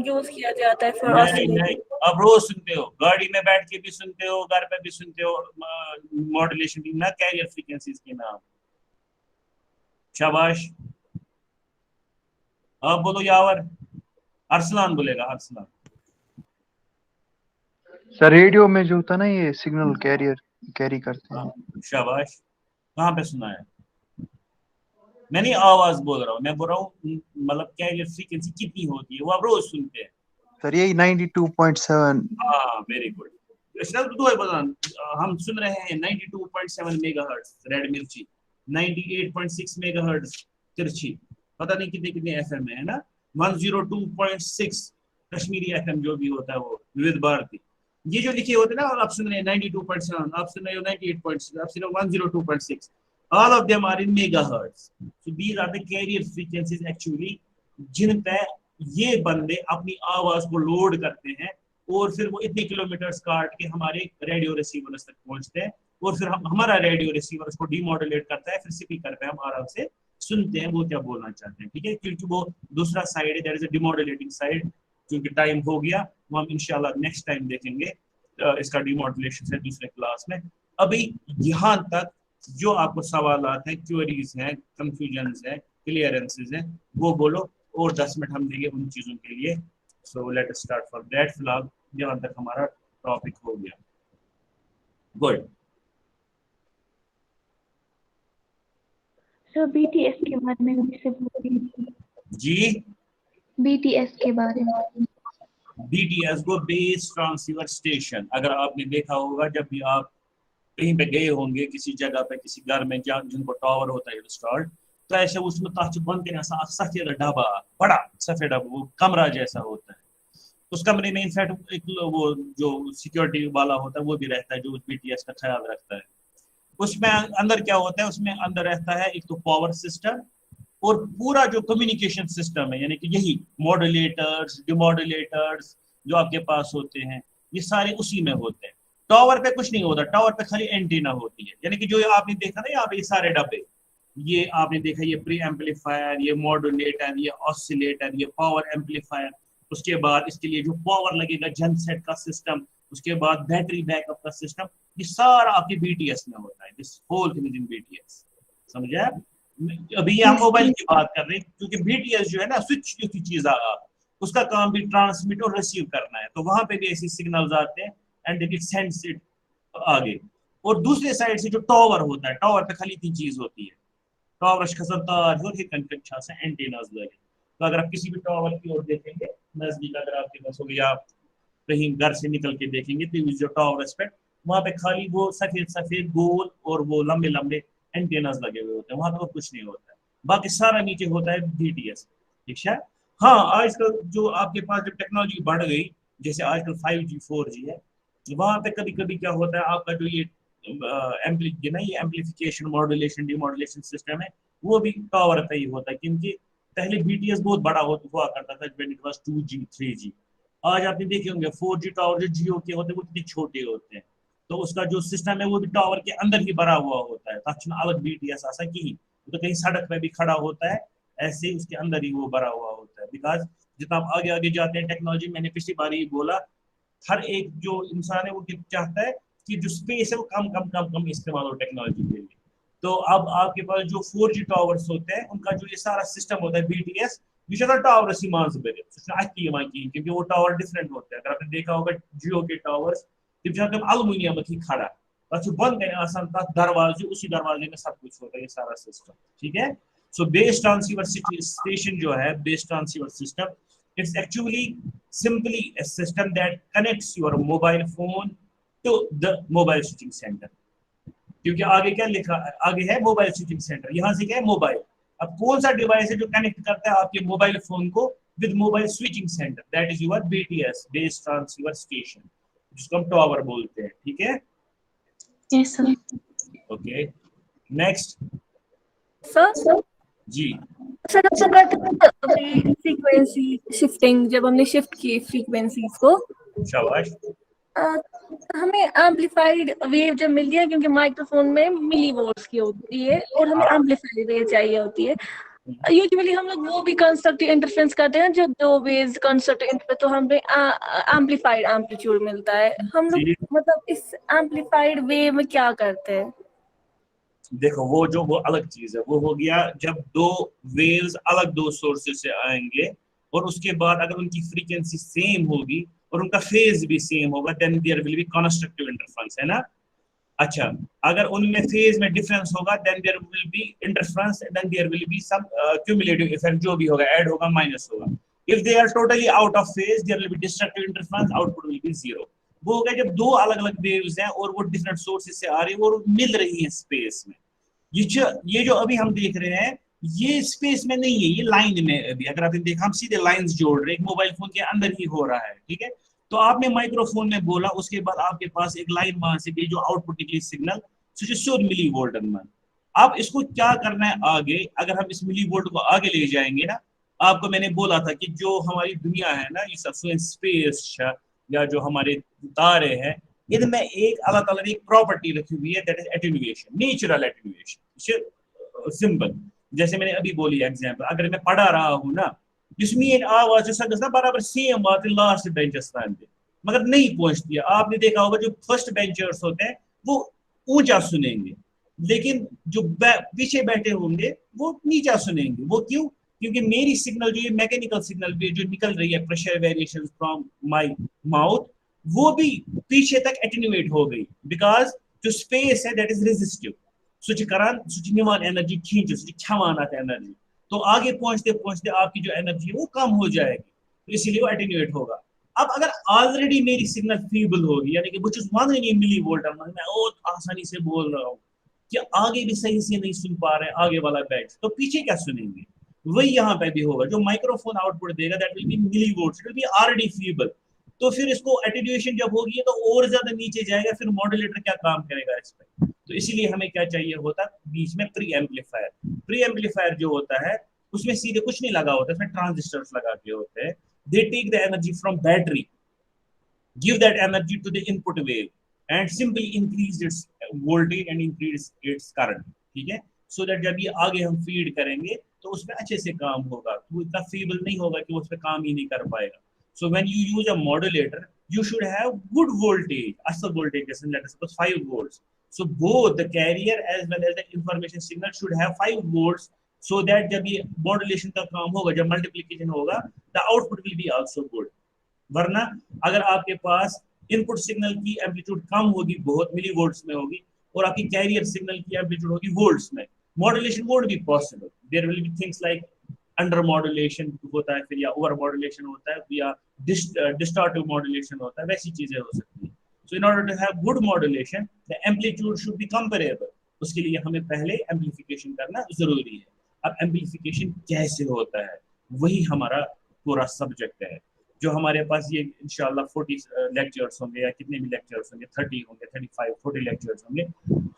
यूज किया जाता है फॉर नहीं, अब रोज सुनते हो, गाड़ी में बैठ के भी सुनते हो, घर पे भी सुनते हो मॉड्यूलेशन की ना, कैरियर फ्रीक्वेंसीज के नाम। शाबाश, अब बोलो यावर। अरसलान बोलेगा, अरसलान। सर रेडियो में जो होता है ना ये सिग्नल कैरियर कैरी करते हैं। शाबाश, कहाँ पे सुना है? मैं नहीं आवाज बोल रहा हूँ, मैं बोल रहा हूँ मतलब कैरियर फ्रीक्वेंसी कितनी होती है, वो आप रोज सुनते हैं। सर यही 92.7। हाँ वेरी गुड। हम सुन रहे हैं 92.7 मेगाहर्ट्ज रेड मिर्ची, 98.6 मेगाहर्ट्ज तिरछी, पता नहीं कितने कितने एफएम है ना, 102.6 कश्मीरी एफएम जो भी होता है वो विविध भारती। ये जो लिखे होते हैं ना, आप सुन रहे हैं 92.7, आप सुन रहे हो 98.6, आप सुन रहे हो 102.6, all of them are in megahertz। So these are the carrier frequencies actually जिन पे ये बंदे अपनी आवाज को लोड करते हैं और फिर वो इतने किलोमीटर्स काट के हमारे रेडियो रिसीवर तक पहुंचते हैं, और फिर हमारा रेडियो रिसीवर उसको डीमॉड्यूलेट करता है, फिर स्पीकर पे हम आराम से सुनते हैं वो क्या बोलना चाहते हैं, ठीक है, क्योंकि वो दूसरा साइड है, दैट इज अ डिमॉड्यूलेटिंग साइड। क्योंकि टाइम हो गया, वो हम इंशाल्लाह नेक्स्ट टाइम देखेंगे इसका डिमॉड्यूलेशन से दूसरे क्लास में। अभी यहाँ तक जो आपको सवालात हैं, क्वेरीज हैं, कंफ्यूजन्स हैं, क्लियरेंसेस हैं, वो बोलो, और 10 मिनट हम देंगे उन चीज़ों के लिए। So let us start for that. फिलहाल यहाँ तक हमारा टॉपिक हो गया। गुड। सर बीटीएस के बारे में मुझसे बोलिए। जी, बीटीएस के बारे में। बीटीएस को बेस ट्रांसीवर स्टेशन, अगर आपने देखा होगा जब भी आप कहीं पे गए होंगे किसी जगह पे, किसी घर में जहाँ जिनको टावर होता है इंस्टॉल्ड, तो ऐसे उसमें तच बंद करना सफेद डब्बा, बड़ा सफेद डब्बा, वो कमरा जैसा होता है। उस कमरे में इनफैक्ट एक वो जो सिक्योरिटी वाला होता है वो भी रहता है, जो बीटीएस का ख्याल रखता है। उसमें अंदर क्या होता है, उसमें अंदर रहता है एक तो पावर सिस्टम और पूरा जो कम्युनिकेशन सिस्टम है, यानी कि यही मॉड्यूलेटर्स, डिमॉड्यूलेटर्स जो आपके पास होते हैं, ये सारे उसी में होते हैं। टावर पे कुछ नहीं होता, टावर पे खाली एंटीना होती है, यानी कि जो आपने देखा ना यहाँ पे ये सारे डब्बे, ये आपने देखा, ये प्री एम्पलीफायर, ये मॉड्यूलेटर, ये ऑसिलेटर, ये पावर एम्पलीफायर, उसके बाद इसके लिए जो पावर लगेगा जनसेट का सिस्टम, उसके बाद बैटरी बैकअप का सिस्टम, ये सारा आपके बीटीएस में होता है। This whole thing is in BTS. समझे आप? अभी हम मोबाइल की बात कर रहे हैं, क्योंकि बीटीएस जो है ना, स्विच की चीज उसका काम भी ट्रांसमिट और रिसीव करना है, तो वहां पे भी ऐसे सिग्नल्स आते हैं एंड इट सेंड्स इट आगे। और दूसरे साइड से जो टावर होता है, टावर पे खाली तीन चीज होती है, टावर तार और एंटीनास लगे। तो अगर आप किसी भी टावर की ओर देखेंगे नजदीक, अगर आपके पास हो या कहीं घर से निकल के देखेंगे, तो जो टावर एस्पेक्ट, वहां पे खाली वो सफेद सफेद गोल और वो लंबे लंबे एंटीनास लगे हुए होते हैं, वहां पे और कुछ नहीं होता है, बाकी सारा नीचे होता है बीटीएस। ठीक है। हाँ, आजकल जो आपके पास जब टेक्नोलॉजी बढ़ गई, जैसे आजकल 5G 4G है, वहां पे कभी कभी क्या होता है, आपका जो ये एम्पलीफिकेशन, मॉड्यूलेशन, डिमॉड्यूलेशन सिस्टम है, वो भी टावर पे ही होता है, क्योंकि पहले बीटीएस बहुत बड़ा हुआ करता था when it was 2G 3G। आज आपने देखे होंगे 4G टावर जो जियो के होते हैं वो कितने छोटे होते हैं, तो उसका जो सिस्टम है वो भी टावर के अंदर ही भरा हुआ होता है, तक अलग बीटीएस आसा की, तो कहीं सड़क पे भी खड़ा होता है, ऐसे ही उसके अंदर ही वो भरा हुआ होता है। बिकॉज जितना आप आगे आगे जाते हैं टेक्नोलॉजी, मैंने पिछली बार ही बोला, हर एक जो इंसान है वो चाहता है कि जो स्पेस है वो कम कम कम कम इस्तेमाल हो टेक्नोलॉजी के लिए। तो अब आपके पास जो 4G टावर्स होते हैं, उनका जो ये सारा सिस्टम होता है बीटीएस, ये टावर क्योंकि वो टावर डिफरेंट होते हैं। अगर आपने देखा होगा जियो के टावर्स, अलुमिनियम की खड़ा बंद करने दरवाजे, उसी दरवाजे में सब कुछ होता है, ये सारा सिस्टम। ठीक है। सो बेस ट्रांसीवर स्टेशन जो है, base transceiver system, it's actually simply a system that connects your mobile phone to the mobile switching center। क्योंकि आगे क्या लिखा, आगे है मोबाइल स्विचिंग सेंटर, यहाँ से क्या है मोबाइल। अब कौन सा डिवाइस है जो कनेक्ट करता है आपके मोबाइल फोन को with mobile switching centre, that is your BTS, base transceiver station, जिसको हम टावर बोलते हैं। ठीक है। Yes sir. Okay, next sir जी। सर फ्रीक्वेंसी शिफ्टिंग, जब हमने शिफ्ट की फ्रीक्वेंसीज को, शाबाश। हमें एम्पलीफाइड वेव जब मिलती है, क्योंकि माइक्रोफोन में मिली वोल्ट्स की होती है और हमें एम्पलीफाइड वेव चाहिए होती है। यूजुअली हम लोग वो भी कंस्ट्रक्टिव इंटरफेरेंस करते हैं जब दो वेव्स कंस्ट्रक्टिव इंटरफेरेंस, तो हमें एम्पलीफाइड एम्पलीट्यूड मिलता है। हम लोग मतलब इस एम्पलीफाइड वेव में क्या करते हैं? देखो, वो अलग चीज है, वो हो गया जब दो वेव्स अलग दो सोर्सेस से आएंगे और उसके बाद अगर उनकी फ्रीक्वेंसी सेम होगी और उनका फेज भी सेम होगा, then there will be constructive interference, है ना। अच्छा, अगर उनमें फेज में डिफरेंस होगा, then there will be interference, then there will be some cumulative effect, जो भी होगा, ऐड होगा, माइनस होगा। If they are totally out of phase, there will be destructive interference, output will be zero. वो हो गया जब दो अलग अलग वेव्स हैं और वो डिफरेंट सोर्सेस से आ रही है और मिल रही है स्पेस में। ये जो अभी हम देख रहे हैं, ये स्पेस में नहीं है, ये लाइन में। अभी अगर आपने देखा, हम सीधे लाइंस जोड़ रहे हैं, मोबाइल फोन के अंदर ही हो रहा है। ठीक है। तो आपने माइक्रोफोन में बोला, उसके बाद आपके पास एक लाइन वहां से गई जो आउटपुट निकली सिग्नल, मिली वोल्ट में। अब इसको क्या करना है आगे, अगर हम इस मिली वोल्ट को आगे ले जाएंगे ना, आपको मैंने बोला था कि जो हमारी दुनिया है ना, ये सब स्पेस या जो हमारे तारे हैं, इनमें एक अल्लाह ताला ने एक प्रॉपर्टी रखी हुई है, that is attenuation, natural attenuation. Simple, जैसे मैंने अभी बोली एग्जांपल, अगर मैं पढ़ा रहा हूँ ना, जिस मेन आवाज सो गस बराबर सेम बात लास्ट बेंचस तान दे, मगर नहीं पहुंचती है। आपने देखा होगा जो फर्स्ट बेंचर्स होते हैं वो ऊंचा सुनेंगे, लेकिन जो पीछे बैठे होंगे वो नीचा सुनेंगे। वो क्यों? क्योंकि मेरी सिग्नल जो ये मैकेनिकल सिग्नल भी जो निकल रही है, pressure variation from my mouth, वो भी पीछे तक एटेन्यूएट हो गई, बिकॉज जो स्पेस है दैट इज रेजिस्टिव, सुच करान सुच निवान एनर्जी खींच सुच खवान अत एनर्जी, तो आगे पहुंचते पहुंचते आपकी जो एनर्जी है वो कम हो जाएगी, तो इसीलिए वो एटेन्यूएट होगा। अब अगर ऑलरेडी मेरी सिग्नल फीबल होगी, यानी कि बुच वन मिली वोल्ट मैं बहुत आसानी से बोल रहा हूँ कि आगे भी सही से नहीं सुन पा रहे आगे वाला बैच, तो पीछे क्या सुनेंगे? वही यहाँ पे भी होगा, जो माइक्रोफोन आउटपुट देगा that will be millivolts, it will be already feeble, तो फिर इसको एटेन्यूएशन जब होगी तो और ज्यादा नीचे जाएगा, फिर मॉड्यूलेटर क्या काम करेगा इस पे? तो इसीलिए हमें क्या चाहिए होता बीच में प्री एम्पलीफायर। प्री एम्पलीफायर जो होता है उसमें सीधे कुछ नहीं लगा होता, इसमें ट्रांजिस्टर्स लगा के होते हैं, they take the energy from battery, give that energy to the input wave and simply increase its voltage and increase its current, ठीक है? so that जब ये आगे हम फीड करेंगे तो उसमें अच्छे से काम होगा, वो इतना फीबल नहीं होगा कि वो उस पर काम ही नहीं कर पाएगा। so when you use a modulator you should have good voltage, asal voltage, let us suppose 5 volts, so both the carrier as well as the information signal should have 5 volts, so that जब ये modulation का काम होगा, जब multiplication होगा, the output will be also good। वरना अगर आपके पास इनपुट सिग्नल की एम्पलीट्यूड कम होगी, बहुत मिली वोल्ट्स में होगी, और आपकी कैरियर सिग्नल की एम्पलीट्यूड होगी वोल्ट्स में, modulation won't be possible. There will be things like under modulation होता है, फिर या ओवर मॉड्यूलेशन होता है, या डिस्टॉर्टिव मॉड्यूलेशन होता है, वैसी चीजें हो सकती हैं। So in order to have good modulation the amplitude should be comparable, उसके लिए हमें पहले एम्पलीफिकेशन करना जरूरी है। अब एम्पलीफिकेशन कैसे होता है वही हमारा पूरा सब्जेक्ट है, जो हमारे पास ये इंशाल्लाह 40 लेक्चर्स होंगे, या कितने भी लेक्चर्स होंगे, 30 होंगे, 35 40 लेक्चर्स होंगे।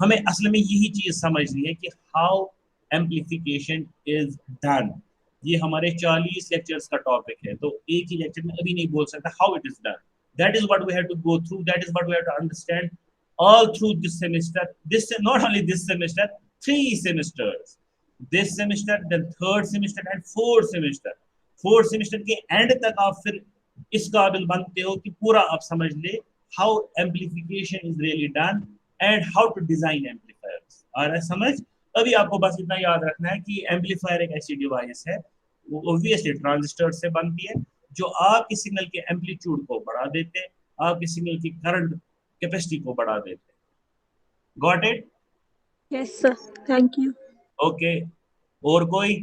हमें असल में यही चीज समझनी है कि हाउ एम्पलीफिकेशन इज डन। ये हमारे 40 लेक्चर्स का टॉपिक है, तो एक ही लेक्चर में अभी नहीं बोल सकता how it is done. That is what we have to go through, that is what we have to understand all through this semester, this not only this semester, 3 semesters, this semester, then 3rd semester and 4th semester। 4th semester के and तक आप फिर इस काबिल बनते हो कि पूरा आप समझ ले how amplification is really done and how to design amplifiers. और समझ अभी आपको बस इतना याद रखना है कि एम्पलीफायर एक ऐसी डिवाइस है, वो ऑब्वियसली ट्रांजिस्टर से बनती है, जो आपकी सिग्नल के एम्पलीट्यूड को बढ़ा देते हैं, आपकी सिग्नल की करंट कैपेसिटी को बढ़ा देते हैं। Got it? Yes sir, thank you. Okay, और कोई?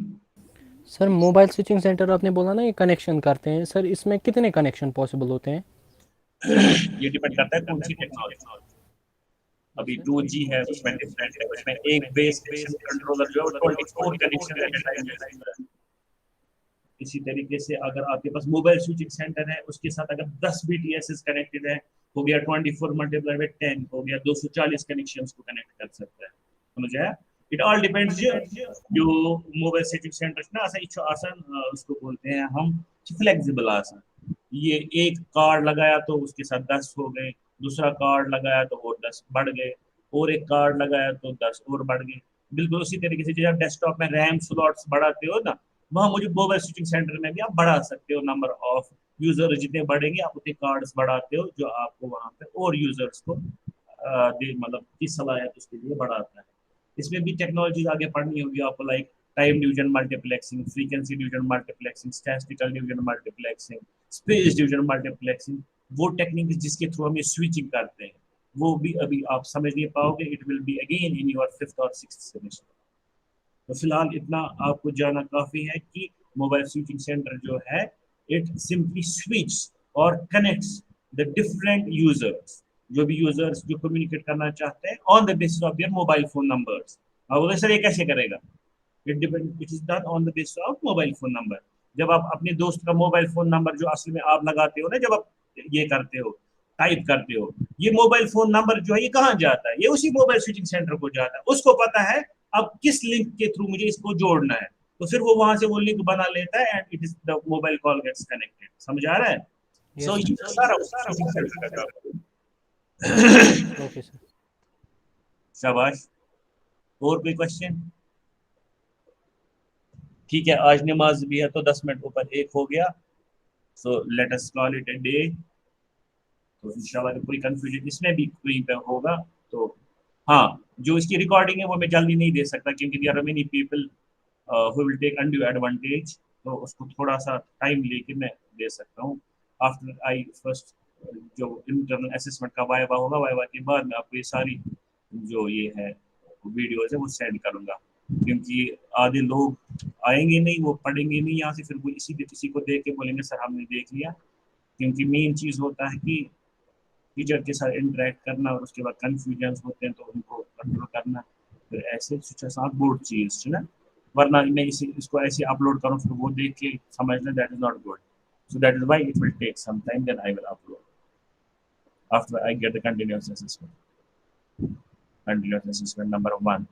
सर मोबाइल स्विचिंग सेंटर आपने बोला ना ये कनेक्शन करते हैं, सर इसमें कितने कनेक्शन पॉसिबल होते हैं? ये डिपेंड करता है कौन सी टेक्नोलॉजी। अभी 2G है, उसमें डिफरेंट है, उसमें एक बेस कंट्रोलर जो है 24 कनेक्शन एट अ टाइम है। इसी तरीके से अगर आपके पास मोबाइल स्विचिंग सेंटर है, उसके साथ अगर 10 BTS कनेक्टेड है, हो गया 24 मल्टीप्लाई बाय 10 हो गया 240 कनेक्शंस को कनेक्ट कर सकता है। समझ आया? It all depends. जो मोबाइल स्विचिंग सेंटर ना आसान उसको बोलते हैं हम फ्लेक्सिबल आसान। ये एक कार्ड लगाया तो उसके साथ 10 हो गए, दूसरा कार्ड लगाया तो और 10 बढ़ गए, और एक कार्ड लगाया तो 10 और बढ़ गए। बिल्कुल उसी तरीके से जैसे डेस्कटॉप में रैम स्लॉट्स बढ़ाते हो ना, वहाँ मुझे मोबाइल स्विचिंग सेंटर में भी आप बढ़ा सकते हो। नंबर ऑफ यूजर जितने बढ़ेंगे आप उतने कार्ड्स बढ़ाते हो, जो आपको वहाँ पे और यूजर्स को मतलब की सलाहियत उसके लिए बढ़ाता है। इसमें भी टेक्नोलॉजीज आगे पढ़नी होगी आपको, like time division multiplexing, frequency division multiplexing, statistical division multiplexing, space division multiplexing. वो टेक्निक जिसके थ्रू हम स्विचिंग करते हैं वो भी अभी आप समझ नहीं पाओगे, it will be again in your 5th और 6th सेमेस्टर। तो फिलहाल इतना आपको जाना काफी है कि मोबाइल स्विचिंग सेंटर जो है इट सिंपली स्विच और कनेक्ट्स द डिफरेंट यूजर्स, जो भी यूजर्स जो कम्युनिकेट करना चाहते हैं on the basis of their mobile phone numbers. अब सर ये कैसे करेगा? It depend, it is done on the basis of mobile phone number. जब आप अपने दोस्त का मोबाइल फोन नंबर जो असल में आप लगाते हो ना, जब आप ये करते हो टाइप करते हो, ये मोबाइल फोन नंबर जो है ये कहाँ जाता है? ये उसी मोबाइल स्विचिंग सेंटर को जाता है। उसको पता है अब किस लिंक के थ्रू मुझे इसको जोड़ना है, तो फिर वो वहां से वो लिंक बना लेता है and it is the mobile call gets connected. समझ आ रहा है? सो ये सारा ओके सर, शाबाश। और कोई क्वेश्चन? ठीक है, आज नमाज भी है तो 10 मिनट ऊपर 1 हो गया, so let us call it a day. तो इंशाल्लाह अगर कोई कंफ्यूजन इसमें भी कोई पे होगा तो हाँ, जो इसकी रिकॉर्डिंग है वो मैं जल्दी नहीं दे सकता क्योंकि there are many people who will take undue advantage, तो उसको थोड़ा सा टाइम लेके मैं दे सकता हूँ। आफ्टर आई फर्स्ट जो इंटरनल असेसमेंट का वाइवा होगा, वाइवा के बाद मैं आपको ये सारी जो ये है वीडियोज है वो सेंड करूँगा, क्योंकि आधे लोग आएंगे नहीं, वो पढ़ेंगे नहीं यहाँ से, फिर वो इसी किसी को देख के बोलेंगे सर हमने देख लिया। क्योंकि मेन चीज़ होता है कि टीचर के साथ इंटरेक्ट करना और उसके बाद कन्फ्यूजन होते हैं तो उनको कंट्रोल करना, फिर ऐसे साथ बोर्ड चीज है ना, वरना मैं इसको ऐसे अपलोड करूँ फिर वो देख के समझना that is not good, so that is why it will take some time, then I will upload after I get the continuous assessment number 1।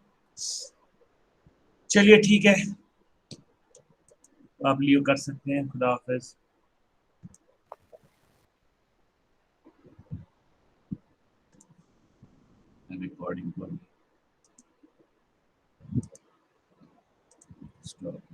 चलिए ठीक है, आप लीव कर सकते हैं, खुदा हाफिज। रिकॉर्डिंग को स्टॉप।